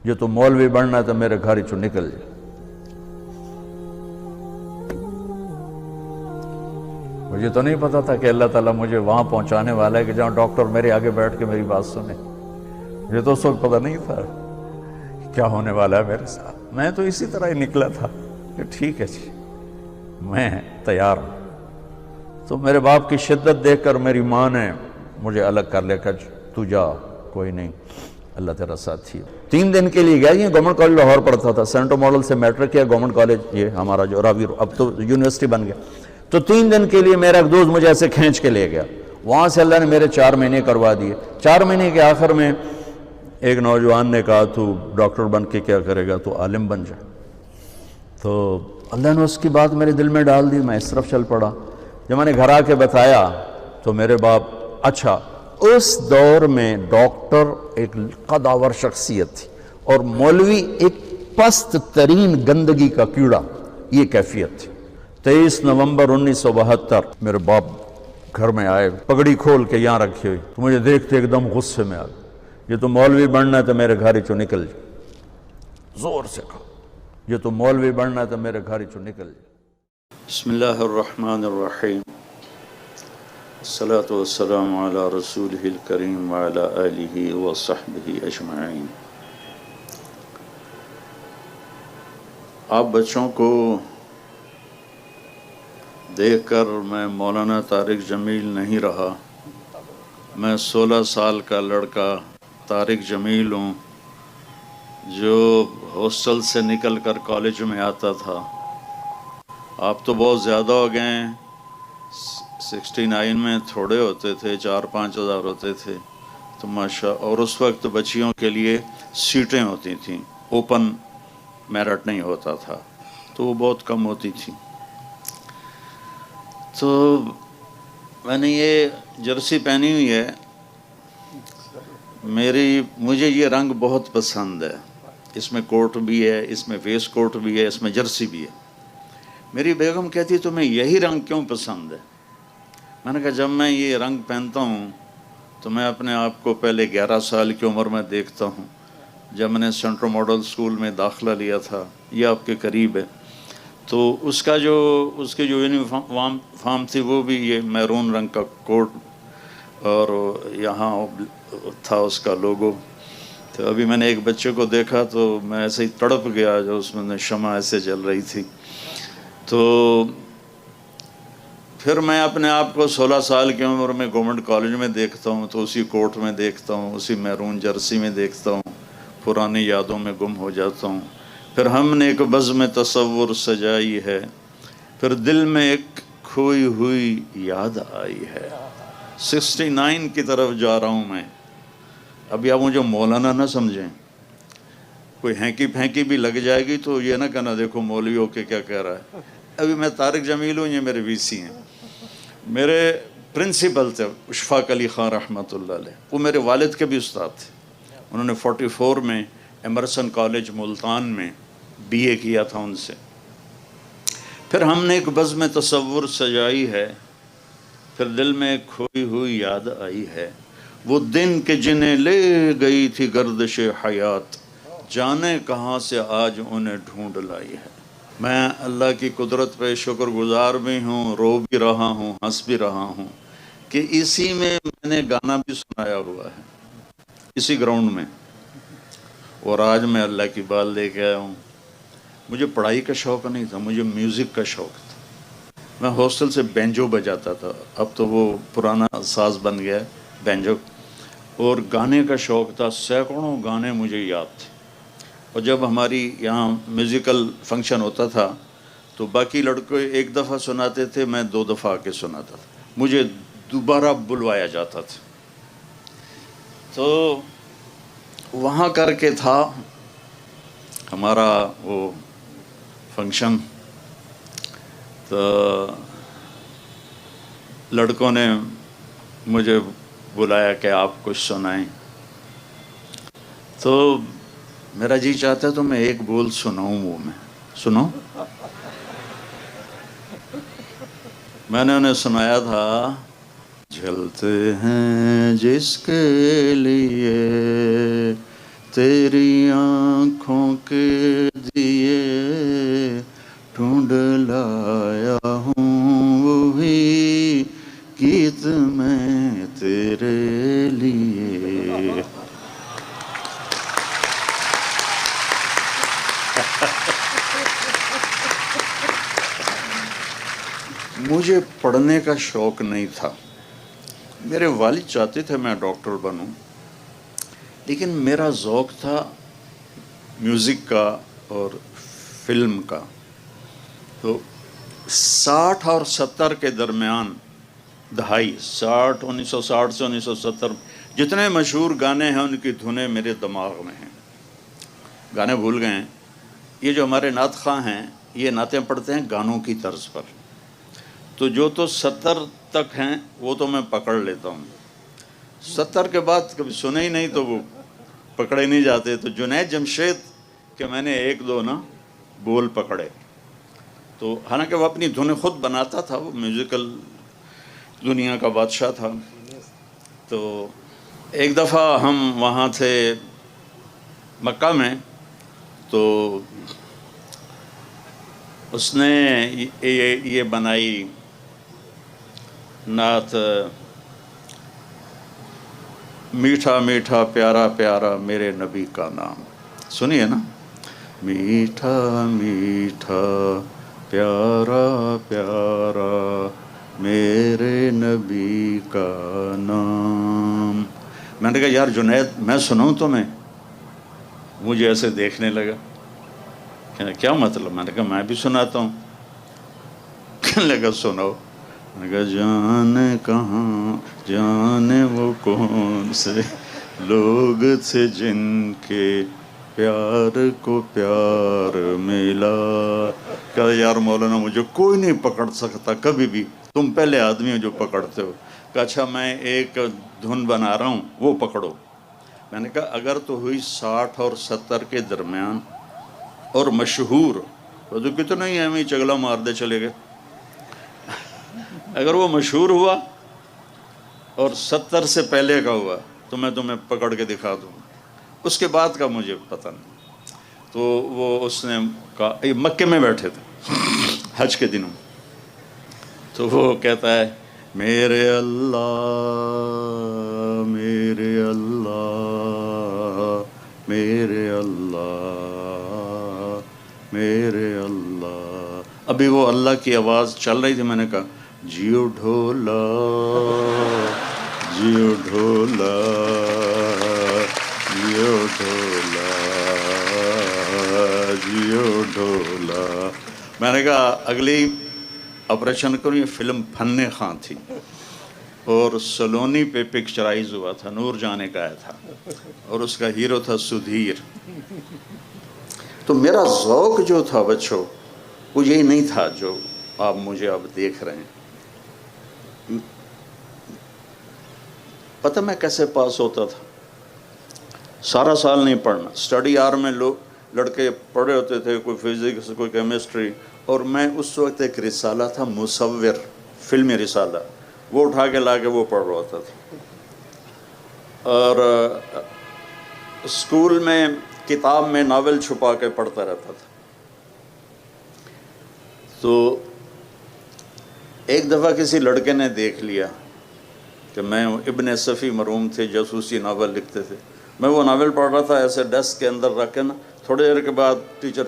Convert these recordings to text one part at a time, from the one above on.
جو تو مولوی بننا ہے تو میرے گھر چو نکل جائے۔ مجھے تو نہیں پتا تھا کہ اللہ تعالیٰ مجھے وہاں پہنچانے والا ہے کہ جہاں ڈاکٹر میرے آگے بیٹھ کے میری بات سنے۔ مجھے تو اس وقت پتا نہیں تھا کیا ہونے والا ہے میرے ساتھ۔ میں تو اسی طرح ہی نکلا تھا کہ ٹھیک ہے جی میں تیار ہوں۔ تو میرے باپ کی شدت دیکھ کر میری ماں نے مجھے الگ کر لیا کہ تو جا کوئی نہیں، اللہ تیرا ساتھی ہے۔ 3 دن کے لیے گیا، یہ گورنمنٹ کالج لاہور پڑھتا تھا، سینٹر ماڈل سے میٹرک کیا، گورنمنٹ کالج یہ ہمارا جو راوی اب تو یونیورسٹی بن گیا۔ تو 3 دن کے لیے میرا ایک دوست مجھے ایسے کھینچ کے لے گیا، وہاں سے اللہ نے میرے 4 مہینے کروا دیے۔ 4 مہینے کے آخر میں ایک نوجوان نے کہا تو ڈاکٹر بن کے کیا کرے گا، تو عالم بن جا۔ تو اللہ نے اس کی بات میرے دل میں ڈال دی، میں اس طرف چل پڑا۔ جب میں نے گھر آ کے بتایا تو میرے باپ، اچھا اس دور میں ڈاکٹر ایک قداور شخصیت تھی اور مولوی ایک پست ترین گندگی کا کیڑا، یہ کیفیت تھی۔ 23 نومبر 1972 میرے باپ گھر میں آئے، پگڑی کھول کے یہاں رکھی ہوئی، تو مجھے دیکھتے ایک دم غصے میں آ گئے، یہ تو مولوی بننا ہے تو میرے گھر چو نکل جائے۔ زور سے کہا یہ تو مولوی بننا ہے تو میرے گھر چو نکل جائے۔ بسم اللہ الرحمن الرحیم، الصلاۃ والسلام علی رسولہ الکریم وعلی آلہ وصحبہ اجمعین۔ آپ بچوں کو دیکھ کر میں مولانا طارق جمیل نہیں رہا، میں 16 سال کا لڑکا طارق جمیل ہوں جو ہاسٹل سے نکل کر کالج میں آتا تھا۔ آپ تو بہت زیادہ ہو گئے ہیں، 69 میں تھوڑے ہوتے تھے، 4-5 ہزار ہوتے تھے تو ماشاء، اور اس وقت بچیوں کے لیے سیٹیں ہوتی تھیں، اوپن میرٹ نہیں ہوتا تھا تو وہ بہت کم ہوتی تھی۔ تو میں نے یہ جرسی پہنی ہوئی ہے، مجھے یہ رنگ بہت پسند ہے، اس میں کوٹ بھی ہے، اس میں ویسٹ کوٹ بھی ہے، اس میں جرسی بھی ہے۔ میری بیگم کہتی تمہیں یہی رنگ کیوں پسند ہے؟ میں نے کہا جب میں یہ رنگ پہنتا ہوں تو میں اپنے آپ کو پہلے 11 سال کی عمر میں دیکھتا ہوں، جب میں نے سینٹرل ماڈل اسکول میں داخلہ لیا تھا، یہ آپ کے قریب ہے، تو اس کی جو یونیفارم تھی وہ بھی یہ میرون رنگ کا کوٹ اور یہاں تھا اس کا لوگو۔ تو ابھی میں نے ایک بچے کو دیکھا تو میں ایسے ہی تڑپ گیا، جو اس میں شمع ایسے جل رہی تھی۔ تو پھر میں اپنے آپ کو 16 سال کی عمر میں گورنمنٹ کالج میں دیکھتا ہوں تو اسی کوٹ میں دیکھتا ہوں، اسی میرون جرسی میں دیکھتا ہوں، پرانی یادوں میں گم ہو جاتا ہوں۔ پھر ہم نے ایک بزم تصور سجائی ہے، پھر دل میں ایک کھوئی ہوئی یاد آئی ہے۔ 69 کی طرف جا رہا ہوں میں۔ ابھی آپ مجھے مولانا نہ سمجھیں، کوئی ہینکی پھینکی بھی لگ جائے گی تو یہ نہ کہنا دیکھو مولوی ہو کے کیا کہہ رہا ہے۔ ابھی میں طارق جمیل ہوں، یہ میرے وی سی ہیں۔ میرے پرنسپل تھے اشفاق علی خان رحمۃ اللہ علیہ، وہ میرے والد کے بھی استاد تھے۔ انہوں نے 44 میں ایمرسن کالج ملتان میں BA کیا تھا ان سے۔ پھر ہم نے ایک بزم تصور سجائی ہے، پھر دل میں ایک کھوئی ہوئی یاد آئی ہے، وہ دن کہ جنہیں لے گئی تھی گردش حیات، جانے کہاں سے آج انہیں ڈھونڈ لائی ہے۔ میں اللہ کی قدرت پہ شکر گزار بھی ہوں، رو بھی رہا ہوں، ہنس بھی رہا ہوں کہ اسی میں نے گانا بھی سنایا ہوا ہے، اسی گراؤنڈ میں، اور آج میں اللہ کی بات لے کے آیا ہوں۔ مجھے پڑھائی کا شوق نہیں تھا، مجھے میوزک کا شوق تھا۔ میں ہاسٹل سے بینجو بجاتا تھا، اب تو وہ پرانا ساز بن گیا ہے بینجو، اور گانے کا شوق تھا، سینکڑوں گانے مجھے یاد تھے۔ اور جب ہماری یہاں میوزیکل فنکشن ہوتا تھا تو باقی لڑکے 1 دفعہ سناتے تھے، میں 2 دفعہ آ کے سناتا تھا، مجھے دوبارہ بلوایا جاتا تھا۔ تو وہاں کر کے تھا ہمارا وہ فنکشن، تو لڑکوں نے مجھے بلایا کہ آپ کچھ سنائیں، تو میرا جی چاہتا ہے تو میں ایک بول سناؤں، وہ میں سنو۔ میں نے انہیں سنایا تھا، جلتے ہیں جس کے لیے تیری آنکھوں کے دیے ڈھونڈ لایا ہوں وہی گیت میں تیرے لیے. مجھے پڑھنے کا شوق نہیں تھا. میرے والد چاہتے تھے میں ڈاکٹر بنوں، لیکن میرا ذوق تھا میوزک کا اور فلم کا. تو 60 اور 70 کے درمیان، دہائی 1960 سے 1970، جتنے مشہور گانے ہیں ان کی دھنیں میرے دماغ میں ہیں. گانے بھول گئے ہیں. یہ جو ہمارے نعت خواں ہیں یہ نعتیں پڑھتے ہیں گانوں کی طرز پر. تو جو تو 70 تک ہیں وہ تو میں پکڑ لیتا ہوں. 70 کے بعد کبھی سنے ہی نہیں تو وہ پکڑے نہیں جاتے. تو جنید جمشید کے میں نے 1-2 نا بول پکڑے. تو حالانکہ وہ اپنی دھنیں خود بناتا تھا، وہ میوزیکل دنیا کا بادشاہ تھا. تو ایک دفعہ ہم وہاں تھے مکہ میں، تو اس نے یہ بنائی نعت، میٹھا میٹھا پیارا پیارا میرے نبی کا نام. سنیے نا، میٹھا میٹھا پیارا پیارا میرے نبی کا نام. میں نے کہا یار جنید میں سناؤں تمہیں؟ مجھے ایسے دیکھنے لگا، کہنے کیا مطلب؟ میں نے کہا میں بھی سناتا ہوں. کہنے لگا سناؤ. میں نے کہا جانے کہاں جانے وہ کون سے لوگ تھے جن کے پیار کو پیار ملا. کہا یار مولانا مجھے کوئی نہیں پکڑ سکتا کبھی بھی، تم پہلے آدمی ہو جو پکڑتے ہو. کہا اچھا میں ایک دھن بنا رہا ہوں وہ پکڑو. میں نے کہا اگر تو ہوئی 60 اور 70 کے درمیان اور مشہور، تو کتنا ہی ہمیں چگلا مار دے چلے گئے. اگر وہ مشہور ہوا اور 70 سے پہلے کا ہوا تو میں تمہیں پکڑ کے دکھا دوں. اس کے بعد کا مجھے پتہ نہیں. تو وہ اس نے کہا، مکے میں بیٹھے تھے حج کے دنوں، تو وہ کہتا ہے میرے اللہ میرے اللہ میرے اللہ میرے اللہ. ابھی وہ اللہ کی آواز چل رہی تھی. میں نے کہا جیو ڈھولا جیو ڈھولا جیو ڈھولا جیو ڈھولا. میں نے کہا اگلی آپریشن کروں. یہ فلم فن خاں تھی اور سلونی پہ پکچرائز ہوا تھا، نور جانے کا آیا تھا اور اس کا ہیرو تھا سدھیر. تو میرا ذوق جو تھا بچوں وہ یہی نہیں تھا جو آپ مجھے اب دیکھ رہے ہیں. پتہ میں کیسے پاس ہوتا تھا؟ سارا سال نہیں پڑھنا. اسٹڈی آر میں لوگ لڑکے پڑھے ہوتے تھے، کوئی فزکس کوئی کیمسٹری، اور میں اس وقت ایک رسالہ تھا مصور، فلمی رسالہ، وہ اٹھا کے لا کے وہ پڑھ رہا ہوتا تھا. اور اسکول میں کتاب میں ناول چھپا کے پڑھتا رہتا تھا. تو ایک دفعہ کسی لڑکے نے دیکھ لیا کہ میں ابن صفی مرحوم تھے، جاسوسی ناول لکھتے تھے. میں وہ ناول پڑھ رہا تھا ایسے ڈیسک کے اندر رکھ کے نا. تھوڑی دیر کے بعد ٹیچر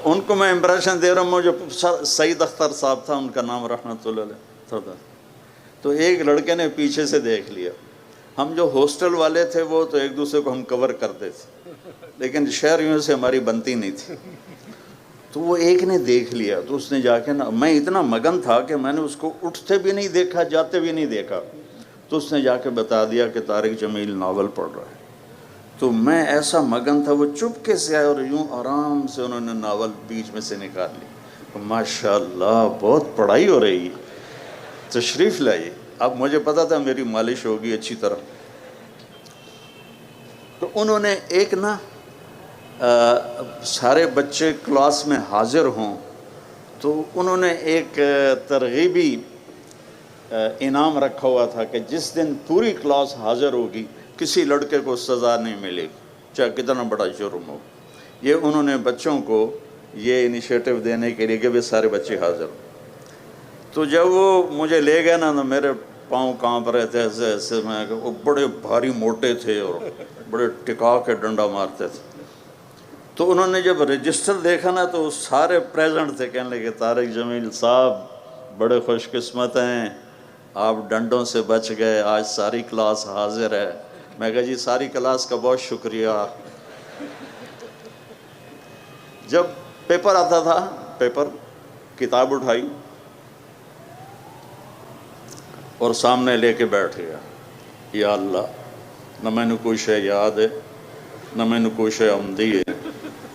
ان کو میں امپریشن دے رہا ہوں. مجھے سعید اختر صاحب تھا ان کا نام رحمۃ اللہ علیہ. تو ایک لڑکے نے پیچھے سے دیکھ لیا. ہم جو ہاسٹل والے تھے وہ تو ایک دوسرے کو ہم کور کرتے تھے، لیکن شہر یوں سے ہماری بنتی نہیں تھی. تو وہ ایک نے دیکھ لیا. تو اس نے جا کے نا، میں اتنا مگن تھا کہ میں نے اس کو اٹھتے بھی نہیں دیکھا جاتے بھی نہیں دیکھا. تو اس نے جا کے بتا دیا کہ طارق جمیل ناول پڑھ رہا ہے. تو میں ایسا مگن تھا، وہ چپکے سے آئے اور یوں آرام سے انہوں نے ناول بیچ میں سے نکال لی. ماشاءاللہ بہت پڑھائی ہو رہی ہے، تشریف لائیے. اب مجھے پتا تھا میری مالش ہوگی اچھی طرح. تو انہوں نے ایک نا سارے بچے کلاس میں حاضر ہوں تو انہوں نے ایک ترغیبی انعام رکھا ہوا تھا کہ جس دن پوری کلاس حاضر ہوگی کسی لڑکے کو سزا نہیں ملے گی چاہے کتنا بڑا جرم ہو. یہ انہوں نے بچوں کو یہ انیشیٹو دینے کے لیے کہ وہ سارے بچے حاضر ہوں. تو جب وہ مجھے لے گئے نا تو میرے پاؤں کانپ رہے تھے ایسے ایسے. میں وہ بڑے بھاری موٹے تھے اور بڑے ٹکا کے ڈنڈا مارتے تھے. تو انہوں نے جب رجسٹر دیکھا نا تو سارے پریزنٹ تھے. کہنے لگے طارق جمیل صاحب بڑے خوش قسمت ہیں, آپ ڈنڈوں سے بچ گئے, آج ساری کلاس حاضر ہے. میں کہا جی ساری کلاس کا بہت شکریہ. جب پیپر آتا تھا, پیپر کتاب اٹھائی اور سامنے لے کے بیٹھ گیا. یا اللہ, نہ میں نے کوئی شے یاد ہے نہ میں نے کوئی شے آمدی ہے,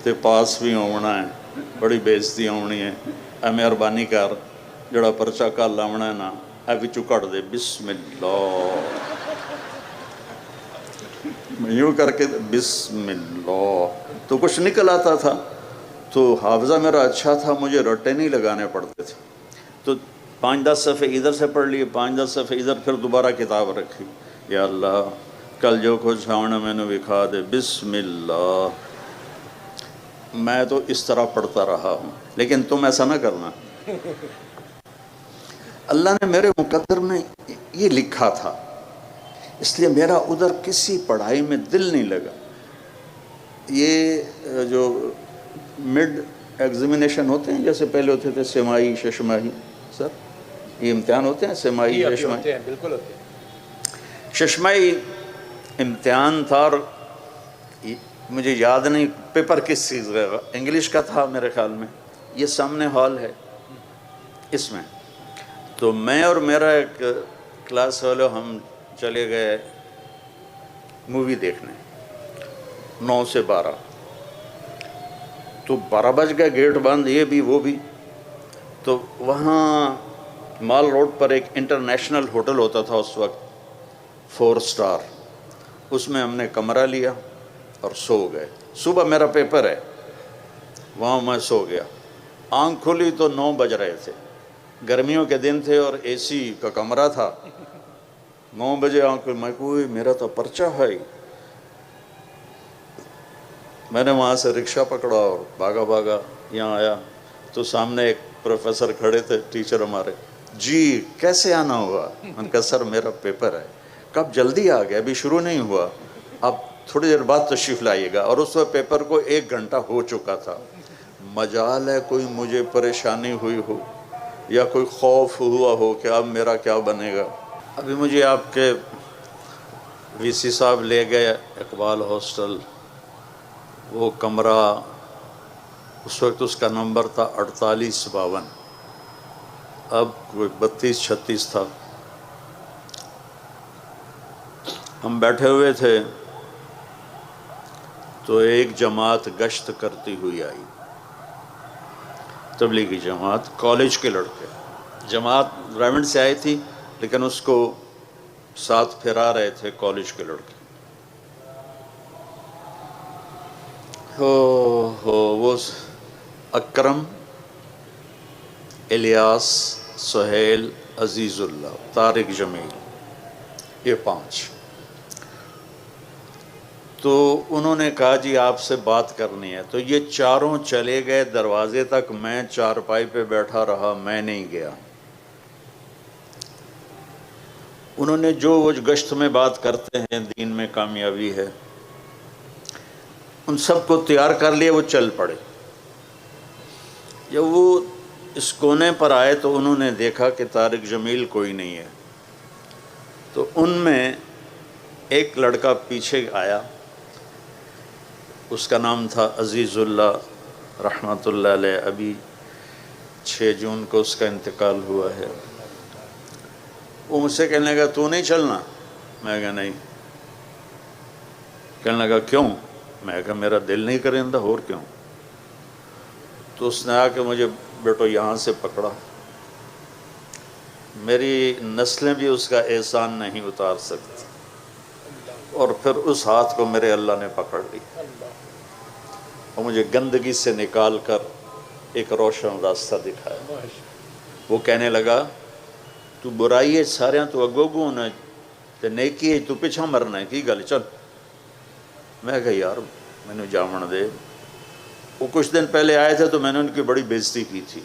تے پاس بھی ہونا ہے, بڑی بےزتی ہونی ہے. اے مہربانی کر جڑا پرچہ کل آنا ہے نا اے وچوں کٹ دے. بسم اللہ, میں یوں کر کے بسم اللہ. تو کچھ نکل آتا تھا. تو حافظہ میرا اچھا تھا, مجھے رٹے نہیں لگانے پڑتے تھے. تو 5-10 صفحے ادھر سے پڑھ لیے, 5-10 صفحے ادھر, پھر دوبارہ کتاب رکھی. یا اللہ کل جو کچھ آنا میں نے دکھا دے. بسم اللہ. میں تو اس طرح پڑھتا رہا ہوں, لیکن تم ایسا نہ کرنا. اللہ نے میرے مقدر میں یہ لکھا تھا, اس لیے میرا ادھر کسی پڑھائی میں دل نہیں لگا. یہ جو مڈ ایگزامینیشن ہوتے ہیں جیسے پہلے ہوتے تھے سیمائی ششماہی, سر یہ امتحان ہوتے ہیں سیمائی ششماہی, بالکل ہوتے ہیں. ششمائی امتحان تھا اور مجھے یاد نہیں پیپر کس چیز کا, انگلش کا تھا میرے خیال میں. یہ سامنے ہال ہے اس میں. تو میں اور میرا ایک کلاس والو ہم چلے گئے مووی دیکھنے 9 سے 12. تو 12 بج گئے, گیٹ بند, یہ بھی وہ بھی. تو وہاں مال روڈ پر ایک انٹرنیشنل ہوٹل ہوتا تھا اس وقت, 4 سٹار. اس میں ہم نے کمرہ لیا اور سو گئے. صبح میرا پیپر ہے, وہاں میں سو گیا. آنکھ کھلی تو 9 بج رہے تھے, گرمیوں کے دن تھے اور اے سی کا کمرہ تھا. 9 بجے آنکھ کھلی, میں کوئی میرا تو پرچہ ہے. میں نے وہاں سے رکشہ پکڑا اور بھاگا بھاگا یہاں آیا. تو سامنے ایک پروفیسر کھڑے تھے, ٹیچر ہمارے. جی کیسے آنا ہوا؟ میں نے کہا سر میرا پیپر ہے. کب جلدی آ گیا, ابھی شروع نہیں ہوا, آپ تھوڑی دیر بعد تشریف لائیے گا. اور اس وقت پیپر کو 1 گھنٹہ ہو چکا تھا. مجال ہے کوئی مجھے پریشانی ہوئی ہو یا کوئی خوف ہوا ہو کہ اب میرا کیا بنے گا. ابھی مجھے آپ کے وی سی صاحب لے گئے اقبال ہاسٹل. وہ کمرہ اس وقت اس کا نمبر تھا 4852, اب کوئی 32-36 تھا. ہم بیٹھے ہوئے تھے تو ایک جماعت گشت کرتی ہوئی آئی, تبلیغی جماعت, کالج کے لڑکے. جماعت ریونڈ سے آئی تھی لیکن اس کو ساتھ پھرا رہے تھے کالج کے لڑکے. وہ اکرم, الیاس, سہیل, عزیز اللہ, طارق جمیل, یہ 5. تو انہوں نے کہا جی آپ سے بات کرنی ہے. تو یہ چاروں چلے گئے دروازے تک, میں چارپائی پہ بیٹھا رہا, میں نہیں گیا. انہوں نے جو وہ گشت میں بات کرتے ہیں دین میں کامیابی ہے, ان سب کو تیار کر لیے, وہ چل پڑے. جب وہ اس کونے پر آئے تو انہوں نے دیکھا کہ طارق جمیل کوئی نہیں ہے. تو ان میں ایک لڑکا پیچھے آیا, اس کا نام تھا عزیز اللہ رحمۃ اللہ علیہ. ابھی 6 جون کو اس کا انتقال ہوا ہے. وہ مجھ سے کہنے لگا تو نہیں چلنا؟ میں کہا نہیں. کہنے لگا کیوں؟ میں کہا میرا دل نہیں کریندا, اور کیوں؟ تو اس نے آ کے مجھے بیٹو یہاں سے پکڑا. میری نسلیں بھی اس کا احسان نہیں اتار سکتی. اور پھر اس ہاتھ کو میرے اللہ نے پکڑ لی اور مجھے گندگی سے نکال کر ایک روشن راستہ دکھایا. وہ کہنے لگا تو برائی ہے سارے تو اگو اگو ہونا تے نیکی ہے تو پیچھا مرنا ہے، کی گل چل۔ میں کہا یار میں نے جامن دے، وہ کچھ دن پہلے آئے تھے تو میں نے ان کی بڑی بےزتی کی تھی،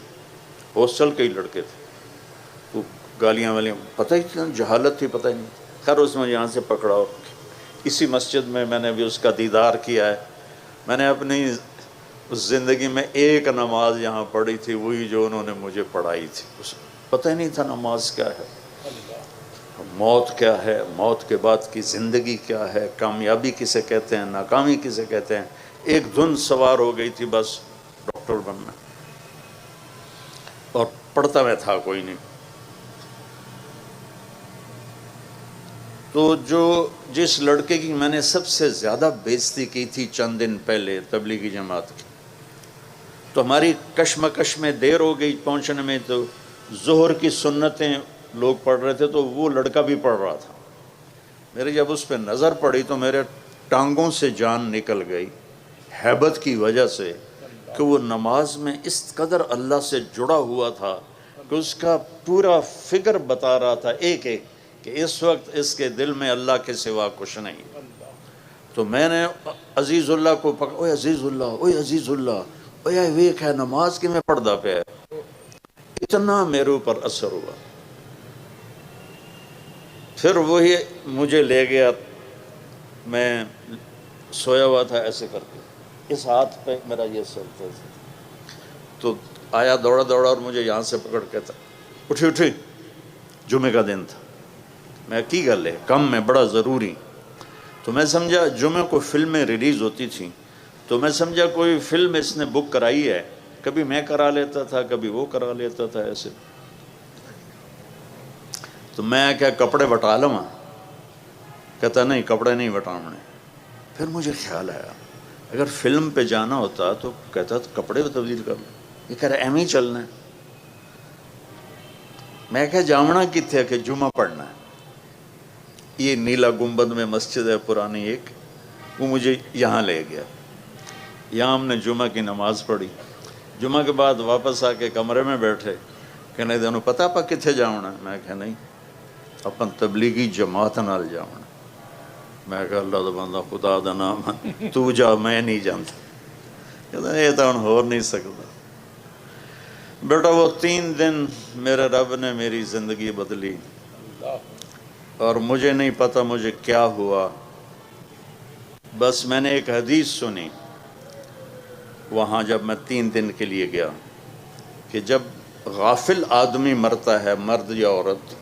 ہاسٹل کے ہی لڑکے تھے، وہ گالیاں والیاں، پتہ ہی تھی، جہالت تھی، پتہ ہی نہیں۔ خیر اس میں یہاں سے پکڑا، اسی مسجد میں نے بھی اس کا دیدار کیا ہے۔ میں نے اپنی زندگی میں ایک نماز یہاں پڑھی تھی، وہی جو انہوں نے مجھے پڑھائی تھی، پتہ ہی نہیں تھا نماز کیا ہے، موت کیا ہے، موت کے بعد کی زندگی کیا ہے، کامیابی کسے کہتے ہیں، ناکامی کسے کہتے ہیں۔ ایک دھن سوار ہو گئی تھی بس ڈاکٹر بننا، اور پڑھتا میں تھا کوئی نہیں۔ تو جس لڑکے کی میں نے سب سے زیادہ بےزتی کی تھی چند دن پہلے تبلیغی جماعت کی، تو ہماری کشمکش میں دیر ہو گئی پہنچنے میں، تو ظہر کی سنتیں لوگ پڑھ رہے تھے تو وہ لڑکا بھی پڑھ رہا تھا۔ میری جب اس پہ نظر پڑی تو میرے ٹانگوں سے جان نکل گئی ہیبت کی وجہ سے، کہ وہ نماز میں اس قدر اللہ سے جڑا ہوا تھا کہ اس کا پورا فگر بتا رہا تھا ایک ایک کہ اس وقت اس کے دل میں اللہ کے سوا کچھ نہیں۔ تو میں نے عزیز اللہ کو پکڑا، اوے عزیز اللہ، اوے عزیز اللہ، اوے ویک ہے نماز کی میں پڑھدا پہ ہے۔ اتنا میرے اوپر اثر ہوا، پھر وہی مجھے لے گیا، میں سویا ہوا تھا ایسے کر کے، اس ہاتھ پہ میرا یہ سر تھا، تو آیا دوڑا دوڑا اور مجھے یہاں سے پکڑ کے تھا، اٹھی اٹھی، جمعے کا دن تھا۔ میں کی گل ہے کم میں بڑا ضروری، تو میں سمجھا جمعے کو فلمیں ریلیز ہوتی تھیں، تو میں سمجھا کوئی فلم اس نے بک کرائی ہے، کبھی میں کرا لیتا تھا کبھی وہ کرا لیتا تھا ایسے۔ تو میں کیا کپڑے بٹا لوں؟ کہتا نہیں کپڑے نہیں بٹاؤنے۔ پھر مجھے خیال آیا اگر فلم پہ جانا ہوتا تو کہتا کپڑے بھی تبدیل کر لوں، یہ کہہ رہا ایم ہی چلنا ہے۔ میں کہا جامنا کتنے کہ جمعہ پڑھنا ہے، یہ نیلا گنبد میں مسجد ہے پرانی ایک، وہ مجھے یہاں لے گیا، یہاں ہم نے جمعہ کی نماز پڑھی۔ جمعہ کے بعد واپس آ کے کمرے میں بیٹھے، کہنے دنوں پتہ پا کتنے جاؤنا؟ میں کہا نہیں اپن تبلیغی جماعت نال جاؤنا۔ میں کہا اللہ دا بندہ خدا دا نام تو جا، میں نہیں جانتا۔ کہتا یہ تو ہن ہو نہیں سکتا۔ بیٹا وہ 3 دن میرے رب نے میری زندگی بدلی، اور مجھے نہیں پتا مجھے کیا ہوا، بس میں نے ایک حدیث سنی وہاں جب میں 3 دن کے لیے گیا، کہ جب غافل آدمی مرتا ہے، مرد یا عورت،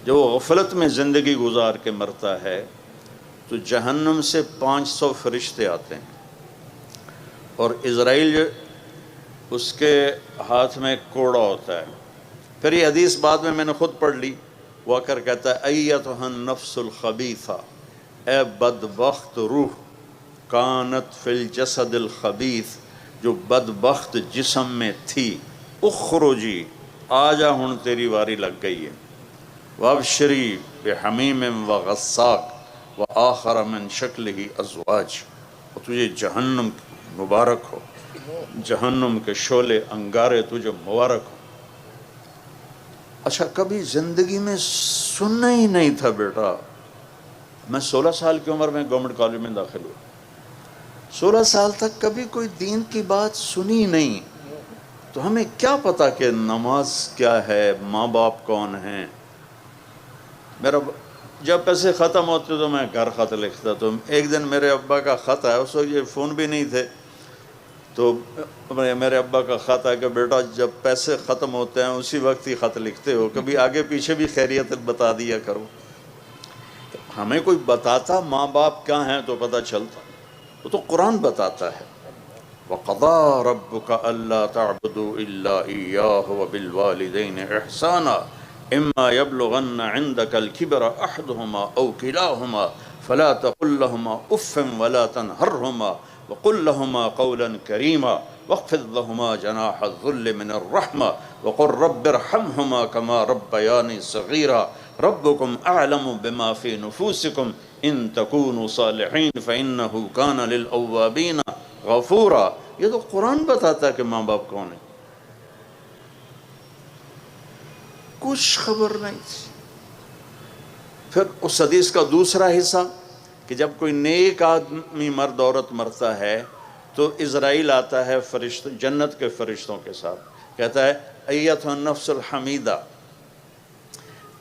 جب وہ غفلت میں زندگی گزار کے مرتا ہے تو جہنم سے 500 فرشتے آتے ہیں، اور اسرائیل اس کے ہاتھ میں کوڑا ہوتا ہے۔ پھر یہ حدیث بعد میں نے خود پڑھ لی، وہ آ کر کہتا ہے ایتھا النفس الخبیثہ، اے بدبخت روح، کانت فی الجسد الخبیث، جو بدبخت جسم میں تھی، اخرجی، آجا ہن تیری واری لگ گئی ہے، وابشری بحمیم وغساق وآخر من شکلہ ازواج، اور تجھے جہنم مبارک ہو، جہنم کے شعلے انگارے تجھے مبارک ہو۔ اچھا کبھی زندگی میں سننا ہی نہیں تھا بیٹا، میں 16 سال کی عمر میں گورنمنٹ کالج میں داخل ہوا، 16 سال تک کبھی کوئی دین کی بات سنی نہیں، تو ہمیں کیا پتا کہ نماز کیا ہے، ماں باپ کون ہیں۔ میرا جب پیسے ختم ہوتے تو میں گھر خط لکھتا، تو ایک دن میرے ابا کا خط آیا، اس وقت یہ فون بھی نہیں تھے، تو میرے ابا کا خط آیا کہ بیٹا جب پیسے ختم ہوتے ہیں اسی وقت ہی خط لکھتے ہو، کبھی آگے پیچھے بھی خیریت بتا دیا کرو۔ ہمیں کوئی بتاتا ماں باپ کیا ہیں تو پتہ چلتا، وہ تو قرآن بتاتا ہے، وَقَضَىٰ رَبُّكَ أَلَّا تَعْبُدُوا إِلَّا إِيَّاهُ وَبِالْوَالِدَيْنِ إِحْسَانًا إِمَّا يَبْلُغَنَّ عِندَكَ الْكِبَرَ أَحَدُهُمَا أَوْ كِلَاهُمَا فَلَا تَقُل لَّهُمَا أُفٍّ وَلَا تَنْهَرْهُمَا وَقُل لَّهُمَا قَوْلًا كَرِيمًا وَاخْفِضْ لَهُمَا جَنَاحَ الذُّلِّ مِنَ الرَّحْمَةِ وَقُل رَّبِّ ارْحَمْهُمَا كَمَا رَبَّيَانِي صَغِيرًا رَبُّكُمْ أَعْلَمُ بِمَا فِي نُفُوسِكُمْ إِن تَكُونُوا صَالِحِينَ فَإِنَّهُ كَانَ لِلْأَوَّابِينَ غَفُورًا۔ یہ تو قرآن بتاتا ہے کہ ماں باپ کون ہیں۔ کچھ خبر نہیں تھی۔ پھر اس حدیث کا دوسرا حصہ کہ جب کوئی نیک آدمی مرد عورت مرتا ہے تو اسرائیل آتا ہے جنت کے فرشتوں کے ساتھ، کہتا ہے ایتھا النفس الحمیدہ،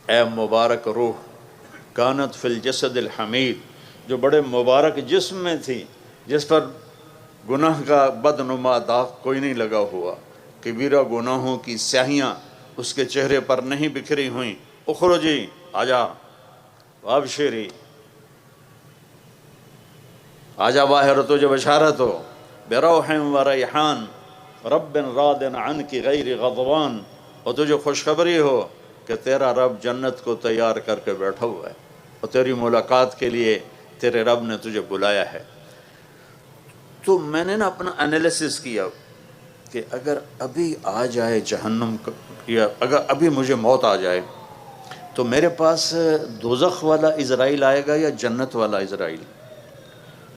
اے مبارک روح، کانت فی الجسد الحمید، جو بڑے مبارک جسم میں تھی، جس پر گناہ کا بدنما داغ کوئی نہیں لگا ہوا، کبیرہ گناہوں کی سیاہیاں اس کے چہرے پر نہیں بکھری ہوئیں، اخرجی، آجا وابشری، آجا باہر، تجھے بشارت ہو، بروح و ریحان رب راض عنک غیر غضبان، اور تجھے خوشخبری ہو کہ تیرا رب جنت کو تیار کر کے بیٹھا ہوا ہے اور تیری ملاقات کے لیے تیرے رب نے تجھے بلایا ہے۔ تو میں نے نا اپنا انالیسس کیا کہ اگر ابھی آ جائے جہنم یا اگر ابھی مجھے موت آ جائے تو میرے پاس دوزخ والا عزرائیل آئے گا یا جنت والا عزرائیل؟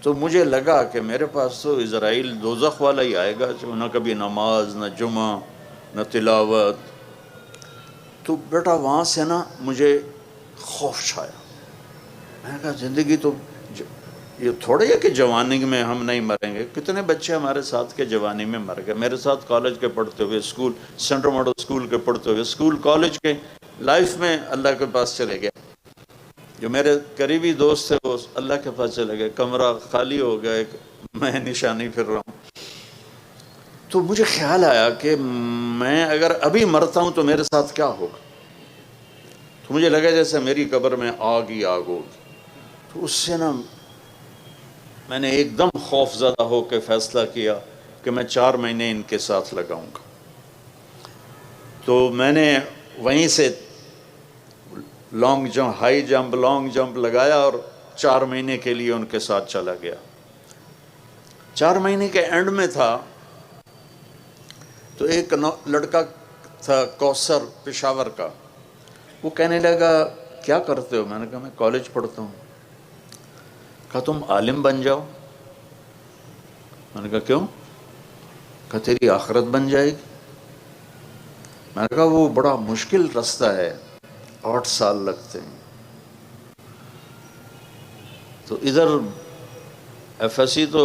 تو مجھے لگا کہ میرے پاس تو عزرائیل دوزخ والا ہی آئے گا، جو نہ کبھی نماز، نہ جمعہ، نہ تلاوت۔ تو بیٹا وہاں سے نا مجھے خوف چھایا، میں نے کہا زندگی تو یہ تھوڑا ہے کہ جوانی میں ہم نہیں مریں گے، کتنے بچے ہمارے ساتھ کے جوانی میں مر گئے، میرے ساتھ کالج کے پڑھتے ہوئے، اسکول سینٹرل ماڈل اسکول کے پڑھتے ہوئے، اسکول کالج کے لائف میں اللہ کے پاس چلے گئے، جو میرے قریبی دوست تھے وہ اللہ کے پاس چلے گئے، کمرہ خالی ہو گیا، ایک میں نشانی پھر رہا ہوں۔ تو مجھے خیال آیا کہ میں اگر ابھی مرتا ہوں تو میرے ساتھ کیا ہوگا؟ تو مجھے لگا جیسے میری قبر میں آگ ہی آگ ہوگی۔ تو اس سے نا میں نے ایک دم خوف زدہ ہو کے فیصلہ کیا کہ میں 4 مہینے ان کے ساتھ لگاؤں گا۔ تو میں نے وہیں سے long jump, high jump, long jump لگایا اور 4 مہینے کے لیے ان کے ساتھ چلا گیا۔ 4 مہینے کے اینڈ میں تھا تو ایک لڑکا تھا کوثر، پشاور کا، وہ کہنے لگا کیا کرتے ہو؟ میں نے کہا میں کالج پڑھتا ہوں۔ کہا تم عالم بن جاؤ۔ میں نے کہا کیوں؟ کہا تیری آخرت بن جائے گی۔ میں نے کہا وہ بڑا مشکل رستہ ہے، 8 سال لگتے ہیں۔ تو ادھر ایف ایس سی تو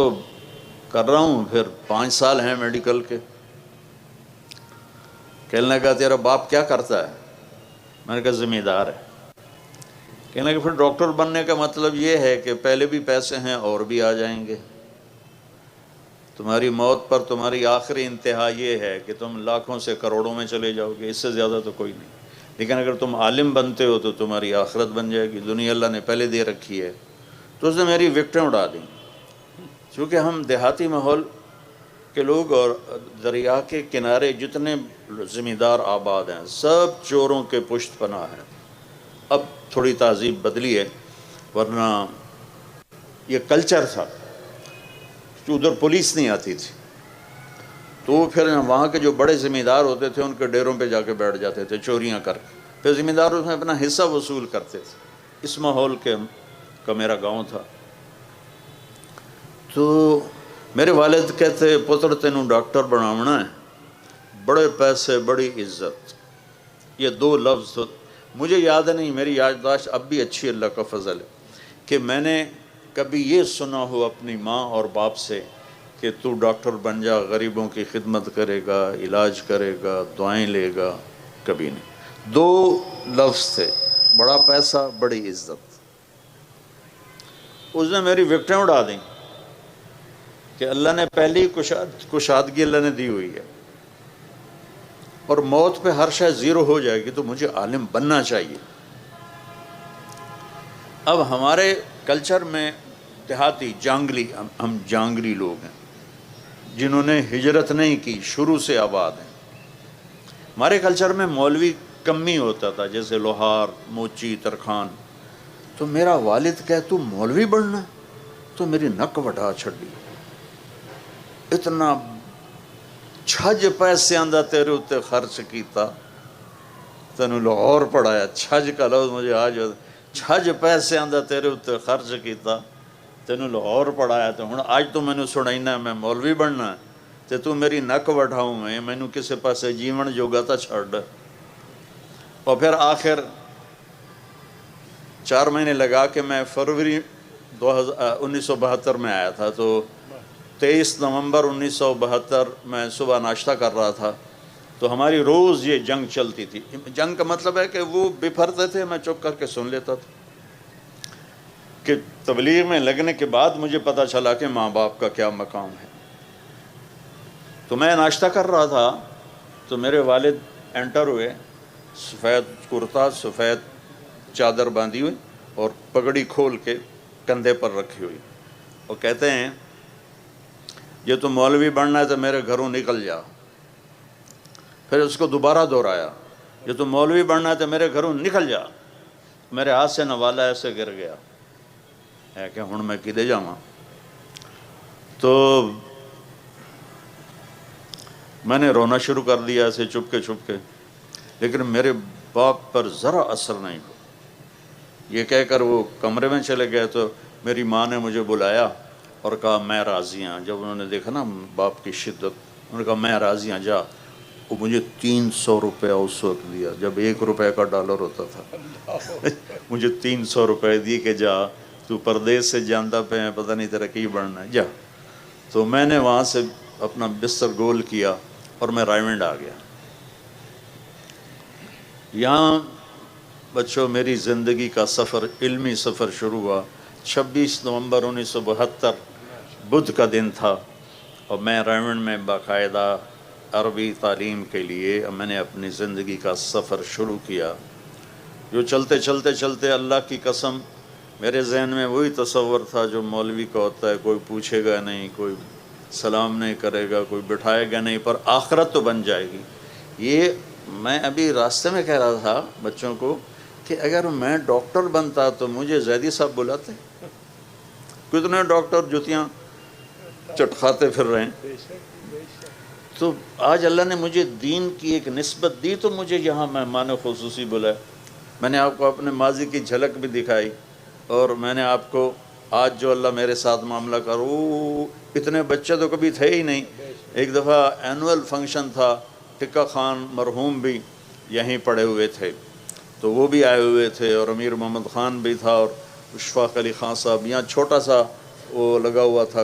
کر رہا ہوں، پھر 5 سال ہیں میڈیکل کے۔ کہنے لگا تیرا باپ کیا کرتا ہے؟ میں نے کہا ذمہ دار ہے۔ کہنے لگا پھر ڈاکٹر بننے کا مطلب یہ ہے کہ پہلے بھی پیسے ہیں اور بھی آ جائیں گے، تمہاری موت پر تمہاری آخری انتہا یہ ہے کہ تم لاکھوں سے کروڑوں میں چلے جاؤ گے، اس سے زیادہ تو کوئی نہیں، لیکن اگر تم عالم بنتے ہو تو تمہاری آخرت بن جائے گی، دنیا اللہ نے پہلے دے رکھی ہے۔ تو اس نے میری وکٹیں اڑا دیں، چونکہ ہم دیہاتی ماحول کے لوگ اور دریا کے کنارے جتنے زمیندار آباد ہیں سب چوروں کے پشت پناہ ہیں۔ اب تھوڑی تہذیب بدلی ہے، ورنہ یہ کلچر تھا کہ ادھر پولیس نہیں آتی تھی، تو پھر وہاں کے جو بڑے زمیندار ہوتے تھے ان کے ڈیروں پہ جا کے بیٹھ جاتے تھے چوریاں کر کے، پھر زمیندار اس میں اپنا حصہ وصول کرتے تھے۔ اس ماحول کا میرا گاؤں تھا۔ تو میرے والد کہتے پتر تینوں ڈاکٹر بناونا ہے، بڑے پیسے بڑی عزت، یہ 2 لفظ تو مجھے یاد نہیں، میری یادداشت اب بھی اچھی، اللہ کا فضل ہے، کہ میں نے کبھی یہ سنا ہو اپنی ماں اور باپ سے کہ تو ڈاکٹر بن جا، غریبوں کی خدمت کرے گا، علاج کرے گا، دعائیں لے گا، کبھی نہیں۔ 2 لفظ تھے، بڑا پیسہ بڑی عزت۔ اس نے میری وکٹیں اڑا دیں کہ اللہ نے پہلی کشادگی اللہ نے دی ہوئی ہے، اور موت پہ ہر شے 0 ہو جائے گی، تو مجھے عالم بننا چاہیے۔ اب ہمارے کلچر میں دیہاتی جانگلی، ہم جانگلی لوگ ہیں جنہوں نے ہجرت نہیں کی، شروع سے آباد ہیں۔ ہمارے کلچر میں مولوی کم ہی ہوتا تھا، جیسے لوہار، موچی، ترخان۔ تو میرا والد کہے تو مولوی بننا، تو میری نک وٹا چھڑی، اتنا چھج پیسے آندہ تیرے اتے خرچ کیتا، تینوں لاہور پڑھایا۔ چھج کا لفظ مجھے آج، چھج پیسے آندہ تیرے اتے خرچ کیتا، تینوں لاہور پڑھایا، تو ہن آج تو مینوں سنائنا میں مولوی بننا تے تو میری نک وٹھاؤں میں، مینوں کسے پاسے جیون جوگا تا چھڑ۔ اور پھر آخر 4 مہینے لگا کے میں فروری 1972 میں آیا تھا. تو 23 نومبر 1972 میں صبح ناشتہ کر رہا تھا تو ہماری روز یہ جنگ چلتی تھی. جنگ کا مطلب ہے کہ وہ بپھرتے تھے، میں چپ کر کے سن لیتا تھا. کہ تبلیغ میں لگنے کے بعد مجھے پتہ چلا کہ ماں باپ کا کیا مقام ہے. تو میں ناشتہ کر رہا تھا تو میرے والد انٹر ہوئے، سفید کرتا، سفید چادر باندھی ہوئی اور پگڑی کھول کے کندھے پر رکھی ہوئی، اور کہتے ہیں یہ تو مولوی بننا ہے تو میرے گھروں نکل جا. پھر اس کو دوبارہ دہرایا، یہ تو مولوی بننا ہے تو میرے گھروں نکل جا. میرے ہاتھ سے نوالا ایسے گر گیا ہے کہ ہن میں کدے جاواں. تو میں نے رونا شروع کر دیا ایسے چپ کے، لیکن میرے باپ پر ذرا اثر نہیں ہوا. یہ کہہ کر وہ کمرے میں چلے گئے تو میری ماں نے مجھے بلایا اور کہا میں راضی ہوں. جب انہوں نے دیکھا نا باپ کی شدت، انہوں نے کہا میں راضی ہوں، جا. وہ مجھے 300 روپے اس وقت دیا جب 1 روپے کا ڈالر ہوتا تھا. مجھے 300 روپے دی کہ جا تو پردیس سے جانتا پہ ہے، پتہ نہیں تیرا کی بڑھنا ہے، جا. تو میں نے وہاں سے اپنا بستر گول کیا اور میں رائمنڈ آ گیا. یہاں بچوں میری زندگی کا سفر، علمی سفر شروع ہوا. 26 نومبر 1972 بدھ کا دن تھا اور میں رائمنڈ میں باقاعدہ عربی تعلیم کے لیے میں نے اپنی زندگی کا سفر شروع کیا. جو چلتے اللہ کی قسم میرے ذہن میں وہی تصور تھا جو مولوی کا ہوتا ہے، کوئی پوچھے گا نہیں، کوئی سلام نہیں کرے گا، کوئی بٹھائے گا نہیں، پر آخرت تو بن جائے گی. یہ میں ابھی راستے میں کہہ رہا تھا بچوں کو کہ اگر میں ڈاکٹر بنتا تو مجھے زیدی صاحب بلاتے. کتنے ڈاکٹر جوتیاں چٹکھاتے پھر رہے ہیں. تو آج اللہ نے مجھے دین کی ایک نسبت دی تو مجھے یہاں مہمان خصوصی بلایا. میں نے آپ کو اپنے ماضی کی جھلک بھی دکھائی اور میں نے آپ کو آج جو اللہ میرے ساتھ معاملہ اتنے بچے تو کبھی تھے ہی نہیں. ایک دفعہ اینول فنکشن تھا، ٹکا خان مرحوم بھی یہیں پڑے ہوئے تھے تو وہ بھی آئے ہوئے تھے، اور امیر محمد خان بھی تھا، اور اشفاق علی خان صاحب. یہاں چھوٹا سا وہ لگا ہوا تھا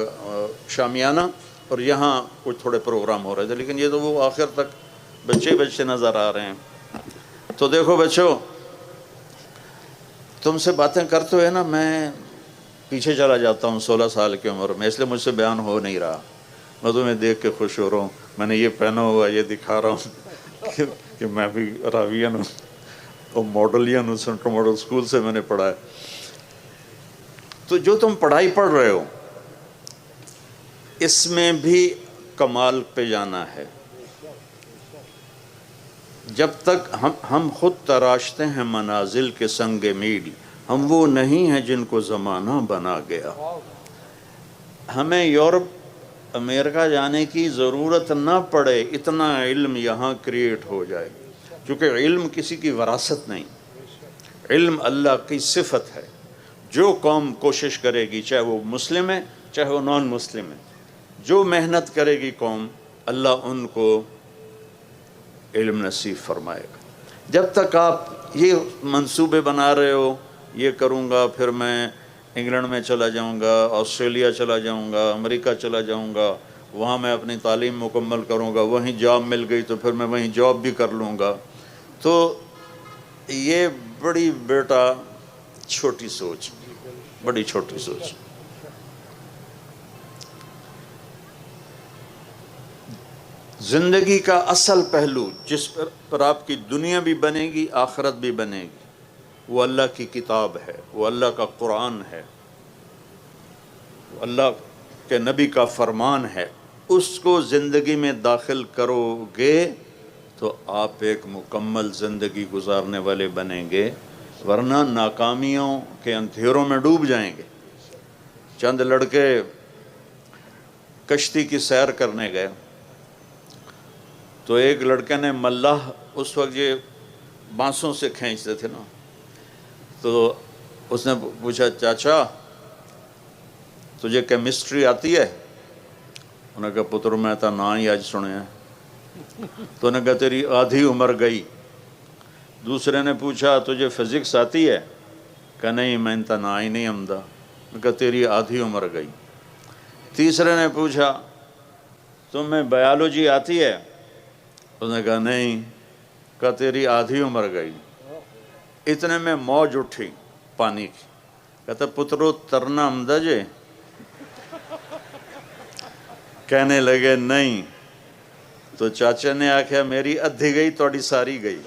شامیانہ، اور یہاں کچھ تھوڑے پروگرام ہو رہے تھے، لیکن یہ تو وہ آخر تک بچے نظر آ رہے ہیں. تو دیکھو بچوں، تم سے باتیں کرتے ہوئے نا میں پیچھے چلا جاتا ہوں 16 سال کی عمر میں، اس لیے مجھ سے بیان ہو نہیں رہا. میں تمہیں دیکھ کے خوش ہو رہا ہوں. میں نے یہ پہنا ہوا، یہ دکھا رہا ہوں کہ میں بھی راویین ہوں اور ماڈلین ہوں، سینٹرل ماڈل اسکول سے میں نے پڑھا ہے. تو جو تم پڑھائی پڑھ رہے ہو اس میں بھی کمال پہ جانا ہے. جب تک ہم خود تراشتے ہیں منازل کے سنگ میل، ہم وہ نہیں ہیں جن کو زمانہ بنا گیا. ہمیں یورپ امریکہ جانے کی ضرورت نہ پڑے، اتنا علم یہاں کریٹ ہو جائے. کیونکہ علم کسی کی وراثت نہیں، علم اللہ کی صفت ہے. جو قوم کوشش کرے گی، چاہے وہ مسلم ہے چاہے وہ نان مسلم ہے، جو محنت کرے گی قوم، اللہ ان کو علم نصیب فرمائے گا. جب تک آپ یہ منصوبے بنا رہے ہو، یہ کروں گا پھر میں انگلینڈ میں چلا جاؤں گا، آسٹریلیا چلا جاؤں گا، امریکہ چلا جاؤں گا، وہاں میں اپنی تعلیم مکمل کروں گا، وہیں جاب مل گئی تو پھر میں وہیں جاب بھی کر لوں گا، تو یہ بڑی بیٹا چھوٹی سوچ، بڑی چھوٹی سوچ. زندگی کا اصل پہلو جس پر آپ کی دنیا بھی بنے گی، آخرت بھی بنے گی، وہ اللہ کی کتاب ہے، وہ اللہ کا قرآن ہے، وہ اللہ کے نبی کا فرمان ہے. اس کو زندگی میں داخل کرو گے تو آپ ایک مکمل زندگی گزارنے والے بنیں گے، ورنہ ناکامیوں کے اندھیروں میں ڈوب جائیں گے. چند لڑکے کشتی کی سیر کرنے گئے تو ایک لڑکے نے ملاح، اس وقت یہ بانسوں سے کھینچتے تھے نا، تو اس نے پوچھا چاچا تجھے کیمسٹری آتی ہے؟ انہوں نے کہا پتر میں تو نہ ہی آج سنے ہیں. تو انہوں نے کہا تیری آدھی عمر گئی، دوسرے نے پوچھا تجھے فزکس آتی ہے؟ کہ نہیں میں انتنا ہی نہیں عمدہ. کہ تیری آدھی عمر گئی. تیسرے نے پوچھا تمہیں بایولوجی آتی ہے؟ اس نے کہا نہیں. کہ تیری آدھی عمر گئی. اتنے میں موج اٹھی پانی کی. کہتا پترو ترنا عمدہ جے؟ کہنے لگے نہیں. تو چاچا نے آکھیا میری ادھی گئی توڑی ساری گئی.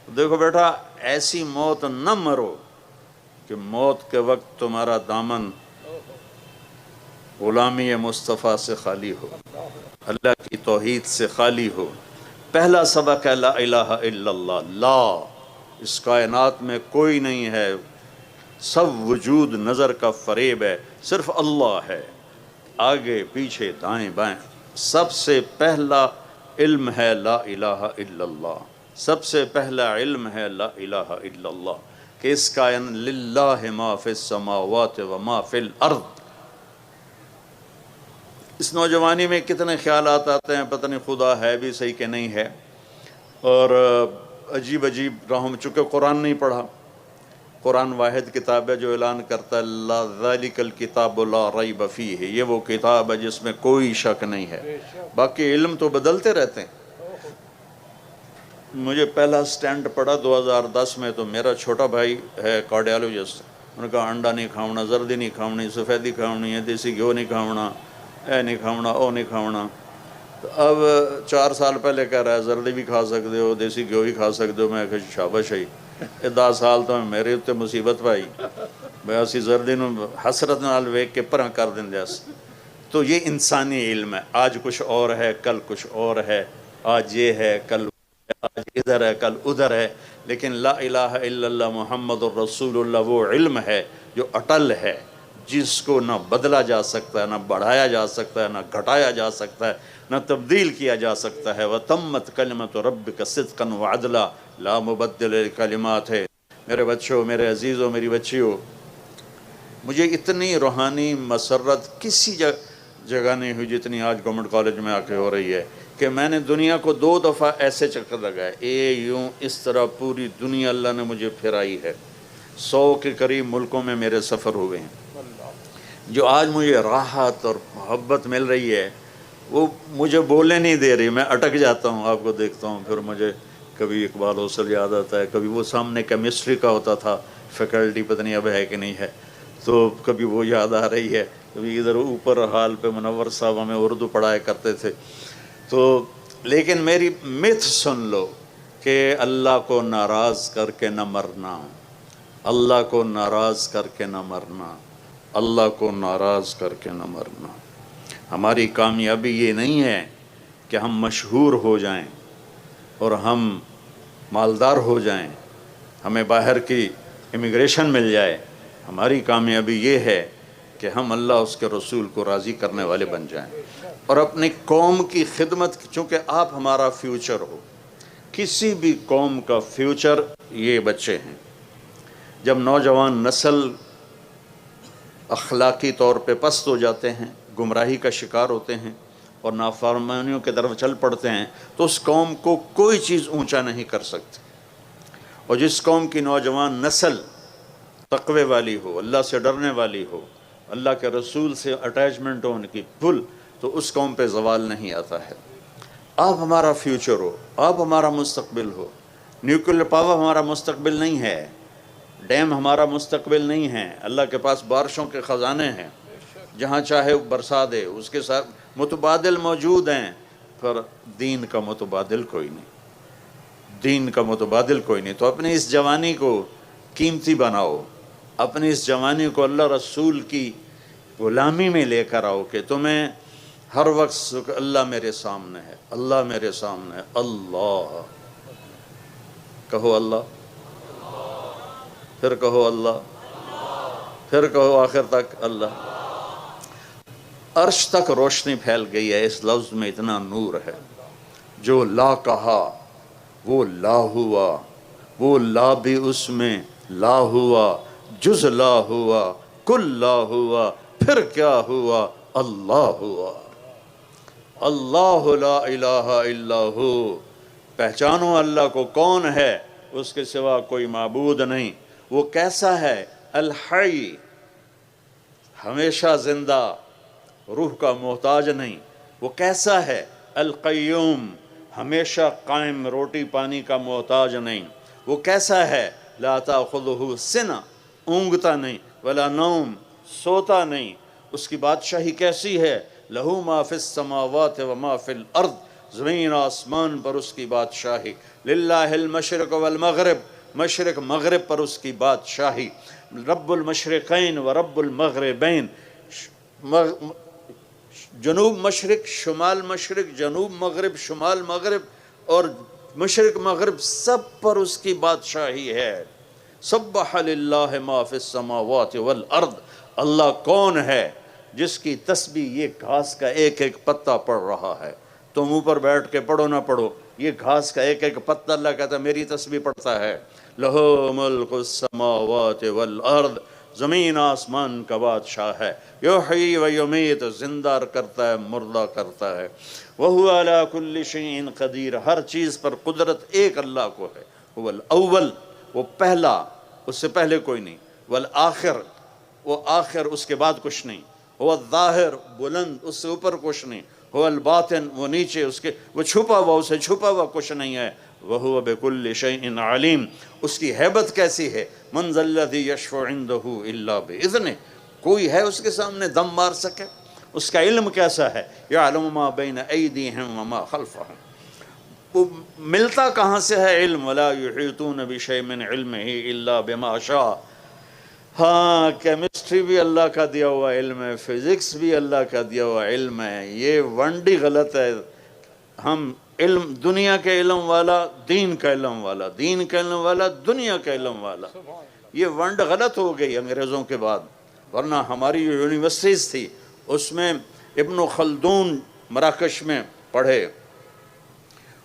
دیکھو بیٹا ایسی موت نہ مرو کہ موت کے وقت تمہارا دامن غلامی مصطفیٰ سے خالی ہو، اللہ کی توحید سے خالی ہو. پہلا سبق ہے لا الہ الا اللہ. لا، اس کائنات میں کوئی نہیں ہے، سب وجود نظر کا فریب ہے، صرف اللہ ہے. آگے پیچھے دائیں بائیں. سب سے پہلا علم ہے لا الہ الا اللہ. سب سے پہلا علم ہے لا الہ الا اللہ کہ اس کائن للہ ما فی السماوات و ما فی الارض. اس نوجوانی میں کتنے خیالات آتے ہیں، پتہ نہیں خدا ہے بھی صحیح کہ نہیں ہے، اور عجیب عجیب راہوں میں. چونکہ قرآن نہیں پڑھا. قرآن واحد کتاب ہے جو اعلان کرتا ہے لا ذالک الکتاب لا ریب فیہ، یہ وہ کتاب ہے جس میں کوئی شک نہیں ہے. باقی علم تو بدلتے رہتے ہیں. مجھے پہلا سٹینڈ پڑا 2010 میں، تو میرا چھوٹا بھائی ہے کارڈیالوجسٹ. انہوں نے کہا انڈا نہیں کھاؤنا، زردی نہیں کھاؤنی، سفیدی کھاؤنی ہے، دیسی گھیو نہیں کھاؤنا، اے نہیں کھاؤنا، او نہیں کھاؤنا. تو اب 4 سال پہلے کہہ رہا ہے زردی بھی کھا سکتے ہو، دیسی گھیو بھی کھا سکتے ہو. میں کہا شاباش ہے. 10 سال تو میرے اتنے مصیبت پائی، میں اسی زردی نو حسرت نال ویکھ کے پرا کر دیندا سی. تو یہ انسانی علم ہے. آج کچھ اور ہے، کل کچھ اور ہے. آج یہ ہے، کل آج ادھر ہے، کل ادھر ہے. لیکن لا الہ الا اللہ محمد الرسول اللہ وہ علم ہے جو اٹل ہے، جس کو نہ بدلا جا سکتا ہے، نہ بڑھایا جا سکتا ہے، نہ گھٹایا جا سکتا ہے، نہ تبدیل کیا جا سکتا ہے. وَتَمَّتْ كَلِمَةُ رَبِّكَ صِدْقًا وَعَدْلًا لا مبدل لکلمات ہے. میرے بچوں، میرے عزیزوں، میری بچیوں، مجھے اتنی روحانی مسرت کسی جگہ نہیں ہوئی جتنی آج گورنمنٹ کالج میں آ کے ہو رہی ہے کہ میں نے دنیا کو 2 دفعہ ایسے چکر لگائے. یوں اس طرح پوری دنیا اللہ نے مجھے پھرائی ہے. 100 کے قریب ملکوں میں میرے سفر ہوئے ہیں. جو آج مجھے راحت اور محبت مل رہی ہے وہ مجھے بولنے نہیں دے رہی. میں اٹک جاتا ہوں، آپ کو دیکھتا ہوں، پھر مجھے کبھی اقبال حوصل یاد آتا ہے، کبھی وہ سامنے کیمسٹری کا ہوتا تھا فیکلٹی، پتہ نہیں اب ہے کہ نہیں ہے، تو کبھی وہ یاد آ رہی ہے. کبھی ادھر اوپر حال پہ منور صاحب ہمیں اردو پڑھایا کرتے تھے. تو لیکن میری مت سن لو کہ اللہ کو ناراض کر کے نہ مرنا، اللہ کو ناراض کر کے نہ مرنا، اللہ کو ناراض کر کے نہ مرنا. ہماری کامیابی یہ نہیں ہے کہ ہم مشہور ہو جائیں اور ہم مالدار ہو جائیں، ہمیں باہر کی امیگریشن مل جائے. ہماری کامیابی یہ ہے کہ ہم اللہ اس کے رسول کو راضی کرنے والے بن جائیں اور اپنی قوم کی خدمت. چونکہ آپ ہمارا فیوچر ہو. کسی بھی قوم کا فیوچر یہ بچے ہیں. جب نوجوان نسل اخلاقی طور پہ پست ہو جاتے ہیں، گمراہی کا شکار ہوتے ہیں اور نافرمانیوں کی طرف چل پڑتے ہیں، تو اس قوم کو کوئی چیز اونچا نہیں کر سکتی. اور جس قوم کی نوجوان نسل تقوی والی ہو، اللہ سے ڈرنے والی ہو، اللہ کے رسول سے اٹیچمنٹ ہو ان کی فل، تو اس قوم پہ زوال نہیں آتا ہے. آپ ہمارا فیوچر ہو، آپ ہمارا مستقبل ہو. نیوکلیر پاور ہمارا مستقبل نہیں ہے، ڈیم ہمارا مستقبل نہیں ہے. اللہ کے پاس بارشوں کے خزانے ہیں، جہاں چاہے برسا دے. اس کے ساتھ متبادل موجود ہیں، پر دین کا متبادل کوئی نہیں. دین کا متبادل کوئی نہیں. تو اپنی اس جوانی کو قیمتی بناؤ، اپنی اس جوانی کو اللہ رسول کی غلامی میں لے کر آؤ کہ تمہیں ہر وقت اللہ میرے سامنے ہے، اللہ میرے سامنے ہے. اللہ کہو، اللہ پھر کہو، اللہ پھر کہو، آخر تک اللہ. عرش تک روشنی پھیل گئی ہے. اس لفظ میں اتنا نور ہے. جو لا کہا وہ لا ہوا، وہ لا بھی اس میں لا ہوا، جز لا ہوا، کل لا ہوا، پھر کیا ہوا؟ اللہ ہوا. اللہ لا الہ الا ہو. پہچانو اللہ کو کون ہے، اس کے سوا کوئی معبود نہیں۔ وہ کیسا ہے؟ الحی، ہمیشہ زندہ، روح کا محتاج نہیں۔ وہ کیسا ہے؟ القیوم، ہمیشہ قائم، روٹی پانی کا محتاج نہیں۔ وہ کیسا ہے؟ لا تاخذہ سنہ، اونگتا نہیں، ولا نوم، سوتا نہیں۔ اس کی بادشاہی کیسی ہے؟ لہو ما فی السماوات و ما فی الارض، زمین آسمان پر اس کی بادشاہی۔ للہ المشرق والمغرب، مشرق مغرب پر اس کی بادشاہی۔ رب المشرقین و رب المغربین، جنوب مشرق، شمال مشرق، جنوب مغرب، شمال مغرب اور مشرق مغرب، سب پر اس کی بادشاہی ہے۔ سبح للہ ما فی السماوات والارض، اللہ کون ہے جس کی تسبیح یہ گھاس کا ایک ایک پتا پڑھ رہا ہے؟ تم اوپر بیٹھ کے پڑھو نہ پڑھو، یہ گھاس کا ایک ایک پتا اللہ کہتا ہے میری تسبیح پڑھتا ہے۔ لہو ملک السماوات والارض، زمین آسمان کا بادشاہ ہے۔ یحیی و یمیت، زندہ کرتا ہے، مردہ کرتا ہے۔ وہو علی کل شیء قدیر، ہر چیز پر قدرت ایک اللہ کو ہے۔ هو الاول، وہ پہلا، اس سے پہلے کوئی نہیں۔ والآخر، وہ آخر، اس کے بعد کچھ نہیں۔ هو الظاہر، بلند، اس سے اوپر کچھ نہیں۔ هو الباطن، وہ نیچے، اس کے وہ چھپا ہوا، اسے چھپا ہوا کچھ نہیں ہے۔ وَهُوَ بِكُلِّ شَيْءٍ عَلِيمٌ، اس کی ہیبت کیسی ہے؟ مَنْ ذَا الَّذِي يَشْفَعُ عِنْدَهُ إِلَّا بِإِذْنِهِ، کوئی ہے اس کے سامنے دم مار سکے؟ اس کا علم کیسا ہے؟ يَعْلَمُ مَا بَيْنَ أَيْدِيهِمْ وَمَا خَلْفَهُمْ، وہ ملتا کہاں سے ہے علم؟ وَلَا يُحِيطُونَ بِشَيْءٍ مِّنْ عِلْمِهِ إِلَّا بِمَا شَاءَ، ہاں کیمسٹری بھی اللہ کا دیا ہوا علم ہے، فزکس بھی اللہ کا دیا ہوا علم ہے۔ یہ ونڈی غلط ہے، ہم علم، دنیا کے علم والا، دین کا علم والا، دین کا علم والا، دنیا کا علم والا، یہ ونڈ غلط ہو گئی انگریزوں کے بعد۔ ورنہ ہماری جو یونیورسٹیز تھی اس میں ابن خلدون مراکش میں پڑھے،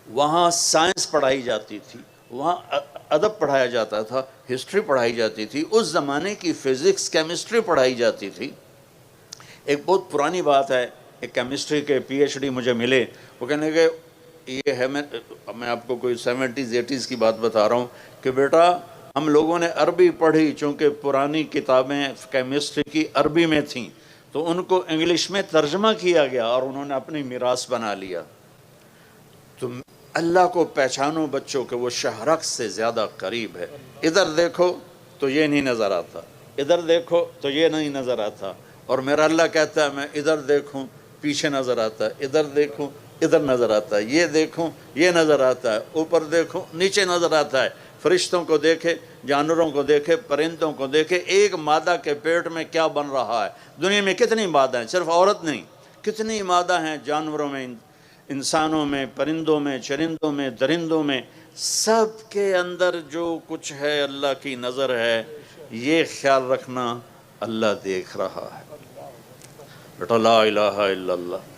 وہاں سائنس پڑھائی جاتی تھی، وہاں ادب پڑھایا جاتا تھا، ہسٹری پڑھائی جاتی تھی، اس زمانے کی فزکس، کیمسٹری پڑھائی جاتی تھی۔ ایک بہت پرانی بات ہے، ایک کیمسٹری کے پی ایچ ڈی مجھے ملے، وہ کہنے کہ یہ ہے، میں آپ کو کوئی 70s 80s کی بات بتا رہا ہوں کہ بیٹا ہم لوگوں نے عربی پڑھی، چونکہ پرانی کتابیں کیمسٹری کی عربی میں تھیں تو ان کو انگلش میں ترجمہ کیا گیا اور انہوں نے اپنی میراث بنا لیا۔ تو اللہ کو پہچانو بچوں کہ وہ شہرک سے زیادہ قریب ہے۔ ادھر دیکھو تو یہ نہیں نظر آتا، ادھر دیکھو تو یہ نہیں نظر آتا، اور میرا اللہ کہتا ہے میں ادھر دیکھوں پیچھے نظر آتا ہے، ادھر دیکھوں ادھر نظر آتا ہے، یہ دیکھوں یہ نظر آتا ہے، اوپر دیکھوں نیچے نظر آتا ہے۔ فرشتوں کو دیکھے، جانوروں کو دیکھے، پرندوں کو دیکھے، ایک مادہ کے پیٹ میں کیا بن رہا ہے۔ دنیا میں کتنی مادہ ہیں، صرف عورت نہیں، کتنی مادہ ہیں جانوروں میں، انسانوں میں، پرندوں میں، چرندوں میں، درندوں میں، سب کے اندر جو کچھ ہے اللہ کی نظر ہے۔ یہ خیال رکھنا اللہ دیکھ رہا ہے۔ بیٹا لا الہ الا اللہ،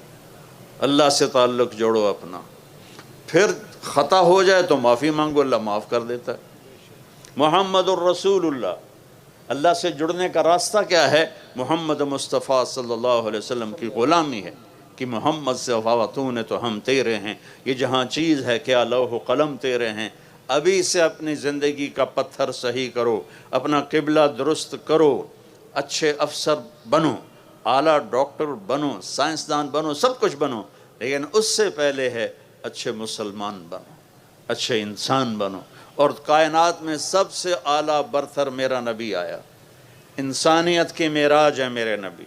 اللہ سے تعلق جوڑو اپنا، پھر خطا ہو جائے تو معافی مانگو، اللہ معاف کر دیتا ہے۔ محمد الرسول اللہ، اللہ سے جڑنے کا راستہ کیا ہے؟ محمد مصطفیٰ صلی اللہ علیہ وسلم کی غلامی ہے کہ محمد سے وفاتون تو ہم تیرے ہیں، یہ جہاں چیز ہے کیا لوح و قلم تیرے ہیں۔ ابھی سے اپنی زندگی کا پتھر صحیح کرو، اپنا قبلہ درست کرو، اچھے افسر بنو، اعلیٰ ڈاکٹر بنو، سائنسدان بنو، سب کچھ بنو، لیکن اس سے پہلے ہے اچھے مسلمان بنو، اچھے انسان بنو۔ اور کائنات میں سب سے اعلیٰ برتر میرا نبی آیا، انسانیت کی معراج ہے میرے نبی،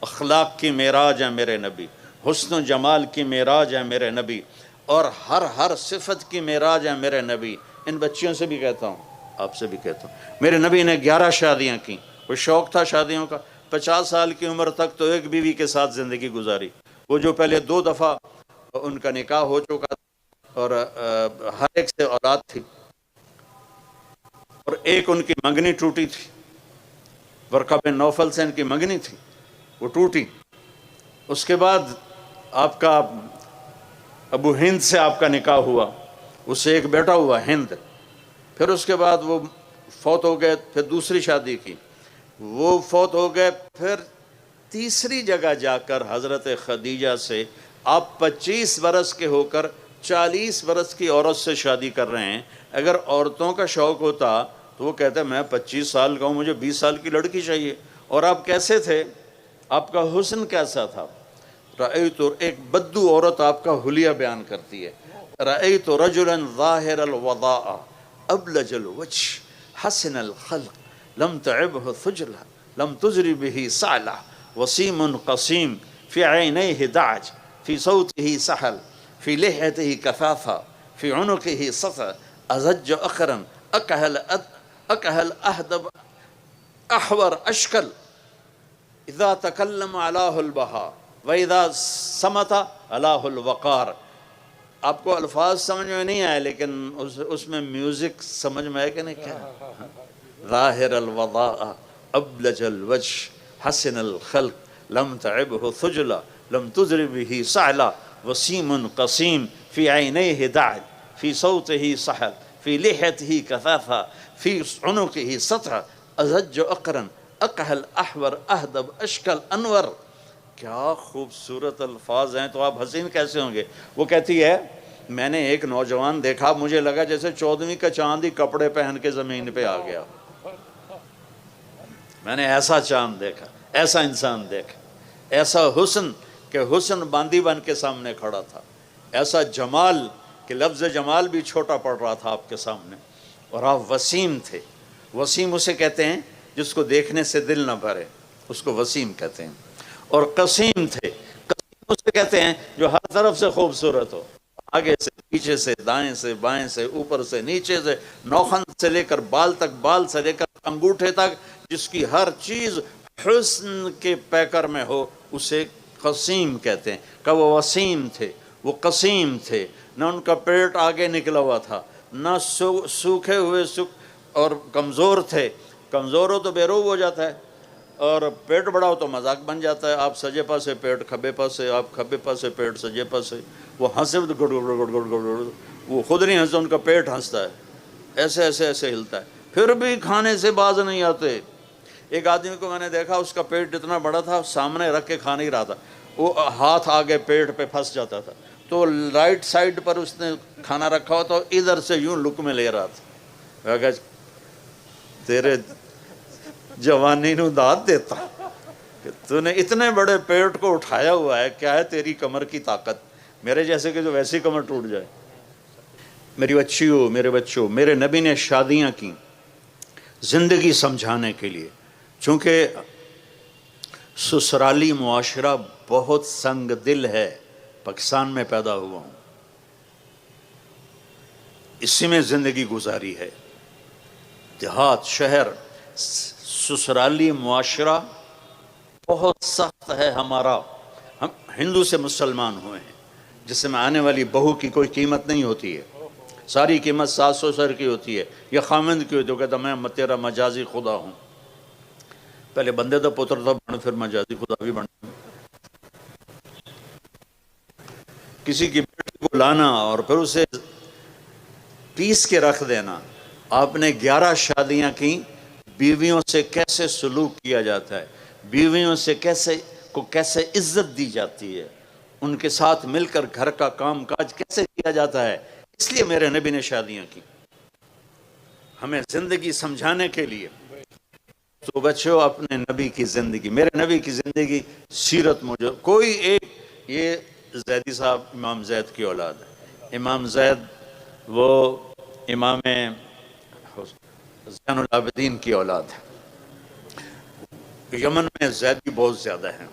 اخلاق کی معراج ہے میرے نبی، حسن و جمال کی معراج ہے میرے نبی، اور ہر صفت کی معراج ہے میرے نبی۔ ان بچیوں سے بھی کہتا ہوں، آپ سے بھی کہتا ہوں، میرے نبی نے 11 شادیاں کی، وہ شوق تھا شادیوں کا۔ 50 سال کی عمر تک تو ایک بیوی کے ساتھ زندگی گزاری، وہ جو پہلے 2 دفعہ ان کا نکاح ہو چکا تھا اور ہر ایک سے اولاد تھی، اور ایک ان کی منگنی ٹوٹی تھی، ورقہ بن نوفل سے ان کی منگنی تھی، وہ ٹوٹی۔ اس کے بعد آپ کا ابو ہند سے آپ کا نکاح ہوا، اس سے ایک بیٹا ہوا ہند، پھر اس کے بعد وہ فوت ہو گئے، پھر دوسری شادی کی، وہ فوت ہو گئے، پھر تیسری جگہ جا کر حضرت خدیجہ سے آپ 25 برس کے ہو کر 40 برس کی عورت سے شادی کر رہے ہیں. اگر عورتوں کا شوق ہوتا تو وہ کہتے ہیں میں 25 سال کا ہوں، مجھے 20 سال کی لڑکی چاہیے. اور آپ کیسے تھے؟ آپ کا حسن کیسا تھا؟ رأیت، ایک بدو عورت آپ کا حلیہ بیان کرتی ہے. رأیت رجلا ظاہر الوضاء ابلج الوجه حسن الخلق لم تعبه ثجلہ لم تزری به سعلہ وسیم قسیم فی عینیہ دعج فی صوته سحل فی لحیته کثافہ فی عنقه سطع ازج اخرا اکہل اہدب احور اشکل اذا تکلم علاہ البہا وَإِذَا سَمَتَ عَلَاهُ الْوَقَارِ. آپ کو الفاظ سمجھ میں نہیں آئے لیکن اس میں میوزک سمجھ میں آئے کہ نہیں؟ کیا ظاہر الوضاء ابلج الوجه حسن الخلق لم تعبه ثجلہ لم تزر به سعلہ وسیم قسیم فی عینیہ دعج فی صوته سحل فی لحیته کثافہ فی عنقه سطع ازج اقرن اقہل احور اہدب اشکل انور. کیا خوبصورت الفاظ ہیں. تو آپ حسین کیسے ہوں گے؟ وہ کہتی ہے میں نے ایک نوجوان دیکھا، مجھے لگا جیسے 14ویں کا چاند ہی کپڑے پہن کے زمین پہ آ گیا. میں نے ایسا چاند دیکھا، ایسا انسان دیکھا، ایسا حسن کہ حسن باندی بن کے سامنے کھڑا تھا، ایسا جمال کہ لفظ جمال بھی چھوٹا پڑ رہا تھا آپ کے سامنے. اور آپ وسیم تھے. وسیم اسے کہتے ہیں جس کو دیکھنے سے دل نہ بھرے، اس کو وسیم کہتے ہیں. اور قسیم تھے. قسیم اسے کہتے ہیں جو ہر طرف سے خوبصورت ہو، آگے سے پیچھے سے دائیں سے بائیں سے اوپر سے نیچے سے، نوخن سے لے کر بال تک، بال سے لے کر انگوٹھے تک، جس کی ہر چیز حسن کے پیکر میں ہو اسے قسیم کہتے ہیں. کہ وہ وسیم تھے، وہ قسیم تھے. نہ ان کا پیٹ آگے نکلا ہوا تھا، نہ سوکھے ہوئے اور کمزور تھے. کمزور ہو تو بے روح ہو جاتا ہے، اور پیٹ بڑا ہو تو مذاق بن جاتا ہے. آپ سجے پاسے پیٹ کھبے پاسے، آپ کھبے پاسے پیٹ سجے پاسے. وہ ہنسے تو گڑ گڑ گڑ گڑ گڑ، وہ خود نہیں ہنستا، ان کا پیٹ ہنستا ہے، ایسے ایسے ایسے ہلتا ہے. پھر بھی کھانے سے باز نہیں آتے. ایک آدمی کو میں نے دیکھا، اس کا پیٹ اتنا بڑا تھا، سامنے رکھ کے کھا نہیں رہا تھا، وہ ہاتھ آگے پیٹ پہ پھنس جاتا تھا. تو رائٹ سائڈ پر اس نے کھانا رکھا ہوا تو ادھر سے یوں لک میں لے رہا تھا. میں کہا تیرے جوانی نو داد دیتا کہ تو نے اتنے بڑے پیٹ کو اٹھایا ہوا ہے، کیا ہے تیری کمر کی طاقت؟ میرے جیسے کہ جو ویسی کمر ٹوٹ جائے. میری بچیوں، میرے بچوں، میرے نبی نے شادیاں کی زندگی سمجھانے کے لیے. چونکہ سسرالی معاشرہ بہت سنگ دل ہے. پاکستان میں پیدا ہوا ہوں، اسی میں زندگی گزاری ہے. دیہات، شہر، سسرالی معاشرہ بہت سخت ہے ہمارا. ہم ہندو سے مسلمان ہوئے ہیں، جس میں آنے والی بہو کی کوئی قیمت نہیں ہوتی ہے. ساری قیمت ساس سسر کی ہوتی ہے یا خامند کی ہوتی ہے. کہتا میں تیرا مجازی خدا ہوں. پہلے بندے دا پتر تھا، پھر مجازی خدا بھی بن. کسی کی بیٹی کو لانا اور پھر اسے پیس کے رکھ دینا. آپ نے 11 شادیاں کی. بیویوں سے کیسے سلوک کیا جاتا ہے، بیویوں سے کیسے عزت دی جاتی ہے، ان کے ساتھ مل کر گھر کا کام کاج کیسے کیا جاتا ہے. اس لیے میرے نبی نے شادیاں کی، ہمیں زندگی سمجھانے کے لیے. تو بچوں اپنے نبی کی زندگی، میرے نبی کی زندگی، سیرت موجود. کوئی ایک، یہ زیدی صاحب امام زید کی اولاد ہے. امام زید وہ امام زین العابدین کی اولاد ہے. یمن میں زیدی بہت زیادہ ہیں،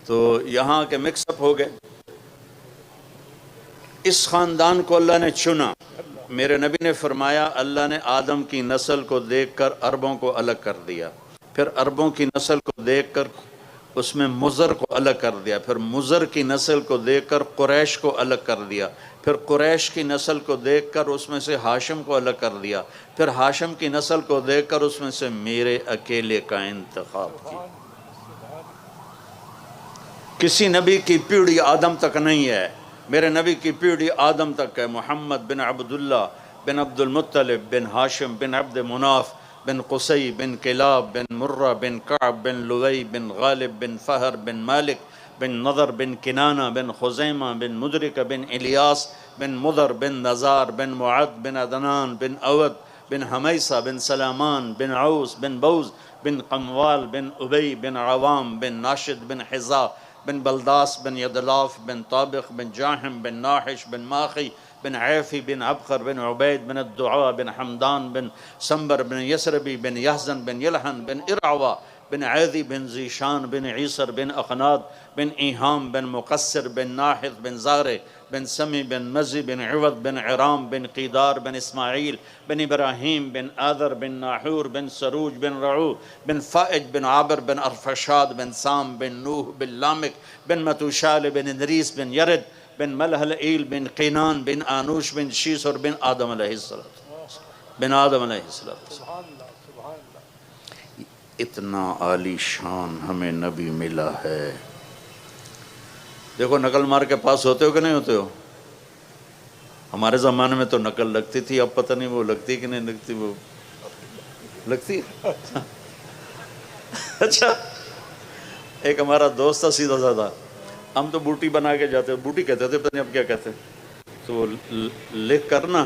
تو یہاں کے مکس اپ ہو گئے. اس خاندان کو اللہ نے چنا. میرے نبی نے فرمایا اللہ نے آدم کی نسل کو دیکھ کر عربوں کو الگ کر دیا، پھر عربوں کی نسل کو دیکھ کر اس میں مضر کو الگ کر دیا، پھر مضر کی نسل کو دیکھ کر قریش کو الگ کر دیا، پھر قریش کی نسل کو دیکھ کر اس میں سے ہاشم کو الگ کر دیا، پھر ہاشم کی نسل کو دیکھ کر اس میں سے میرے اکیلے کا انتخاب کیا. کسی نبی کی پیڑھی آدم تک نہیں ہے، میرے نبی کی پیڑھی آدم تک ہے. محمد بن عبداللہ بن عبد المطلب بن ہاشم بن عبد مناف بن قصی بن کلاب بن مرہ بن کعب بن لوی بن غالب بن فہر بن مالک بن نضر بن کنانہ بن خزیمہ بن مدرک بن الیاس بن مضر بن نزار بن معد بن عدنان بن اود بن حمیسہ بن سلامان بن عوس بن بوز بن قموال بن ابی بن عوام بن ناشد بن حزا بن بلداس بن یدلاف بن طابق بن جاحم بن ناحش بن ماخی بن عیفی بن عبقر بن عبید بن الدعاء بن حمدان بن سنبر بن یسربی بن یحزن بن یلحن بن ارعوا بن عیدی بن زیشان بن عیسر بن اخناد بن ایہام بن مقصر بن ناحث بن زارے بن سمی بن مزی بن عوض بن عرام بن قیدار بن اسماعیل بن ابراہیم بن آذر بن ناحور بن سروج بن رعو بن فائج بن عابر بن ارفشاد بن سام بن نوح بن لامک بن متوشال بن ادریس بن یرد بن ملحلئیل بن قینان بن آنوش بن شیسر بن آدم علیہ السلام بن آدم علیہ السلام۔ اتنا عالی شان ہمیں نبی ملا ہے۔ دیکھو نقل مار کے پاس ہوتے ہو کہ نہیں ہوتے ہو؟ ہمارے زمانے میں تو نقل لگتی تھی، اب پتہ نہیں وہ لگتی کہ نہیں لگتی، وہ لگتی اچھا ایک ہمارا دوست تھا سیدھا سادہ، ہم تو بوٹی بنا کے جاتے، بوٹی کہتے تھے، پتہ نہیں اب کیا کہتے، تو وہ لکھ کر نا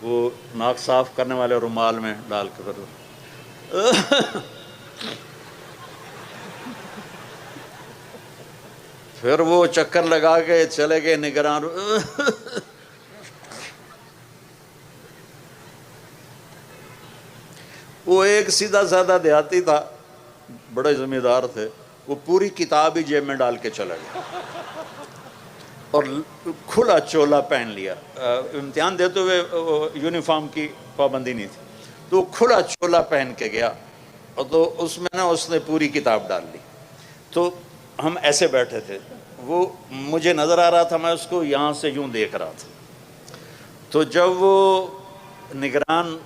وہ ناک صاف کرنے والے رومال میں ڈال کے پھر وہ چکر لگا کے چلے گئے نگران، وہ ایک سیدھا سادہ دیہاتی تھا، بڑے ذمہ دار تھے، وہ پوری کتاب ہی جیب میں ڈال کے چلا گیا اور کھلا چولا پہن لیا۔ امتحان دیتے ہوئے یونیفارم کی پابندی نہیں تھی، تو وہ کھلا چولا پہن کے گیا، اور تو اس میں نا اس نے پوری کتاب ڈال لی۔ تو ہم ایسے بیٹھے تھے، وہ مجھے نظر آ رہا تھا، میں اس کو یہاں سے یوں دیکھ رہا تھا۔ تو جب وہ نگران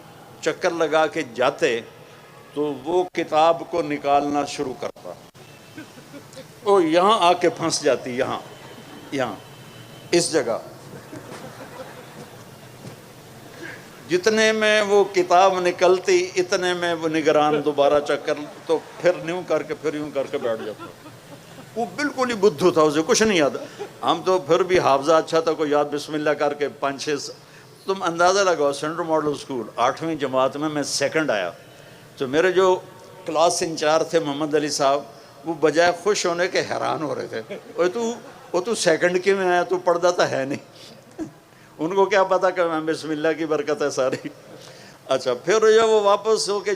چکر لگا کے جاتے تو وہ کتاب کو نکالنا شروع کرتا، وہ یہاں آ کے پھنس جاتی، یہاں اس جگہ، جتنے میں وہ کتاب نکلتی اتنے میں وہ نگران دوبارہ چکر، تو پھر نیوں کر کے پھر یوں کر کے بیٹھ جاتا۔ وہ بالکل ہی بدھو تھا، اسے کچھ نہیں یاد۔ ہم تو پھر بھی حافظہ اچھا تھا، کوئی یاد بسم اللہ کر کے 5-6، تم اندازہ لگاؤ سینٹرل ماڈل اسکول 8ویں جماعت میں سیکنڈ آیا، تو میرے جو کلاس انچارج تھے محمد علی صاحب، وہ بجائے خوش ہونے کے حیران ہو رہے تھے، وہ تو سیکنڈ کی میں آیا، تو پڑھتا تو ہے نہیں، ان کو کیا پتا کہ میں بسم اللہ کی برکت ہے ساری۔ اچھا پھر جب وہ واپس ہو کے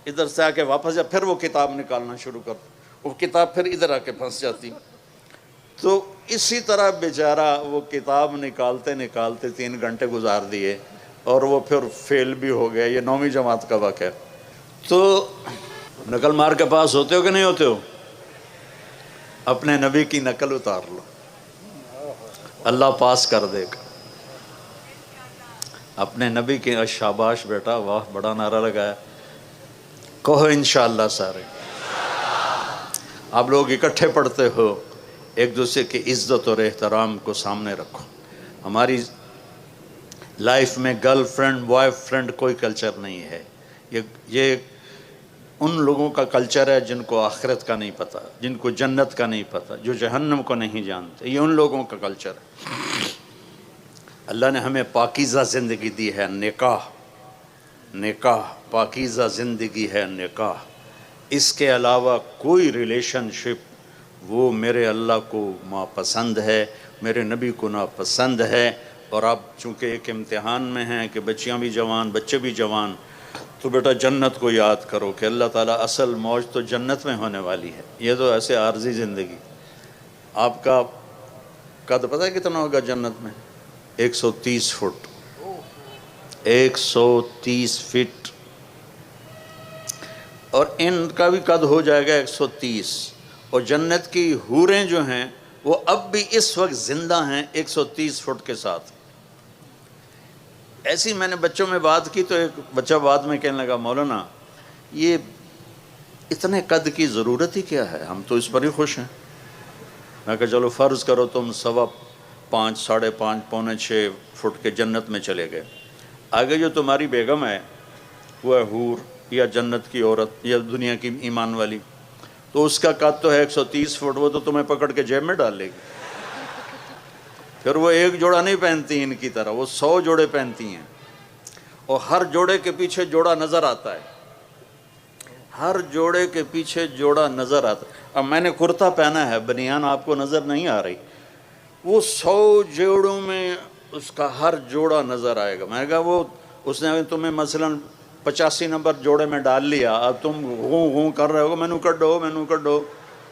ادھر سے آ کے واپس جا، پھر وہ کتاب نکالنا شروع کر، وہ کتاب پھر ادھر آ کے پھنس جاتی۔ تو اسی طرح بیچارہ وہ کتاب نکالتے نکالتے 3 گھنٹے گزار دیے، اور وہ پھر فیل بھی ہو گیا۔ یہ 9ویں جماعت کا واقعہ ہے۔ تو نقل مار کے پاس ہوتے ہو کہ نہیں ہوتے ہو؟ اپنے نبی کی نقل اتار لو، اللہ پاس کر دے گا۔ اپنے نبی کی شاباش بیٹا، واہ بڑا نعرہ لگایا، کہو انشاءاللہ سارے۔ آپ لوگ اکٹھے پڑھتے ہو، ایک دوسرے کی عزت اور احترام کو سامنے رکھو۔ ہماری لائف میں گرل فرینڈ بوائے فرینڈ کوئی کلچر نہیں ہے، یہ ان لوگوں کا کلچر ہے جن کو آخرت کا نہیں پتہ، جن کو جنت کا نہیں پتہ، جو جہنم کو نہیں جانتے، یہ ان لوگوں کا کلچر ہے۔ اللہ نے ہمیں پاکیزہ زندگی دی ہے، نکاح پاکیزہ زندگی ہے، نکاح۔ اس کے علاوہ کوئی ریلیشن شپ وہ میرے اللہ کو ناپسند ہے، میرے نبی کو ناپسند ہے۔ اور آپ چونکہ ایک امتحان میں ہیں کہ بچیاں بھی جوان بچے بھی جوان، تو بیٹا جنت کو یاد کرو کہ اللہ تعالیٰ اصل موج تو جنت میں ہونے والی ہے، یہ تو ایسے عارضی زندگی۔ آپ کا قد پتہ ہے کتنا ہوگا جنت میں؟ 130 فٹ، 130 فٹ، اور ان کا بھی قد ہو جائے گا 130۔ اور جنت کی حوریں جو ہیں وہ اب بھی اس وقت زندہ ہیں 130 فٹ کے ساتھ۔ ایسی میں نے بچوں میں بات کی تو ایک بچہ بعد میں کہنے لگا، مولانا یہ اتنے قد کی ضرورت ہی کیا ہے، ہم تو اس پر ہی خوش ہیں۔ میں کہا چلو فرض کرو تم 5.25 ساڑھے 5 پونے 6 فٹ کے جنت میں چلے گئے، آگے جو تمہاری بیگم ہے وہ ہے حور یا جنت کی عورت یا دنیا کی ایمان والی، تو اس کا قد تو ہے 130 فٹ، وہ تو تمہیں پکڑ کے جیب میں ڈال لے گی۔ پھر وہ ایک جوڑا نہیں پہنتی ان کی طرح، وہ 100 جوڑے پہنتی ہیں، اور ہر جوڑے کے پیچھے جوڑا نظر آتا ہے، ہر جوڑے کے پیچھے جوڑا نظر آتا ہے۔ اب میں نے کرتا پہنا ہے، بنیان آپ کو نظر نہیں آ رہی، وہ 100 جوڑوں میں اس کا ہر جوڑا نظر آئے گا۔ میں نے کہا وہ اس نے تمہیں مثلاً 85 نمبر جوڑے میں ڈال لیا، اب تم غوں غوں کر رہے ہو مینو کڈو،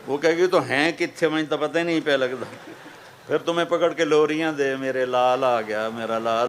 وہ کہے گی تو ہیں کتھے، میں تو پتہ ہی نہیں پہ لگتا، پھر تمہیں پکڑ کے لوریاں دے، میرے لال آ گیا، میرا لال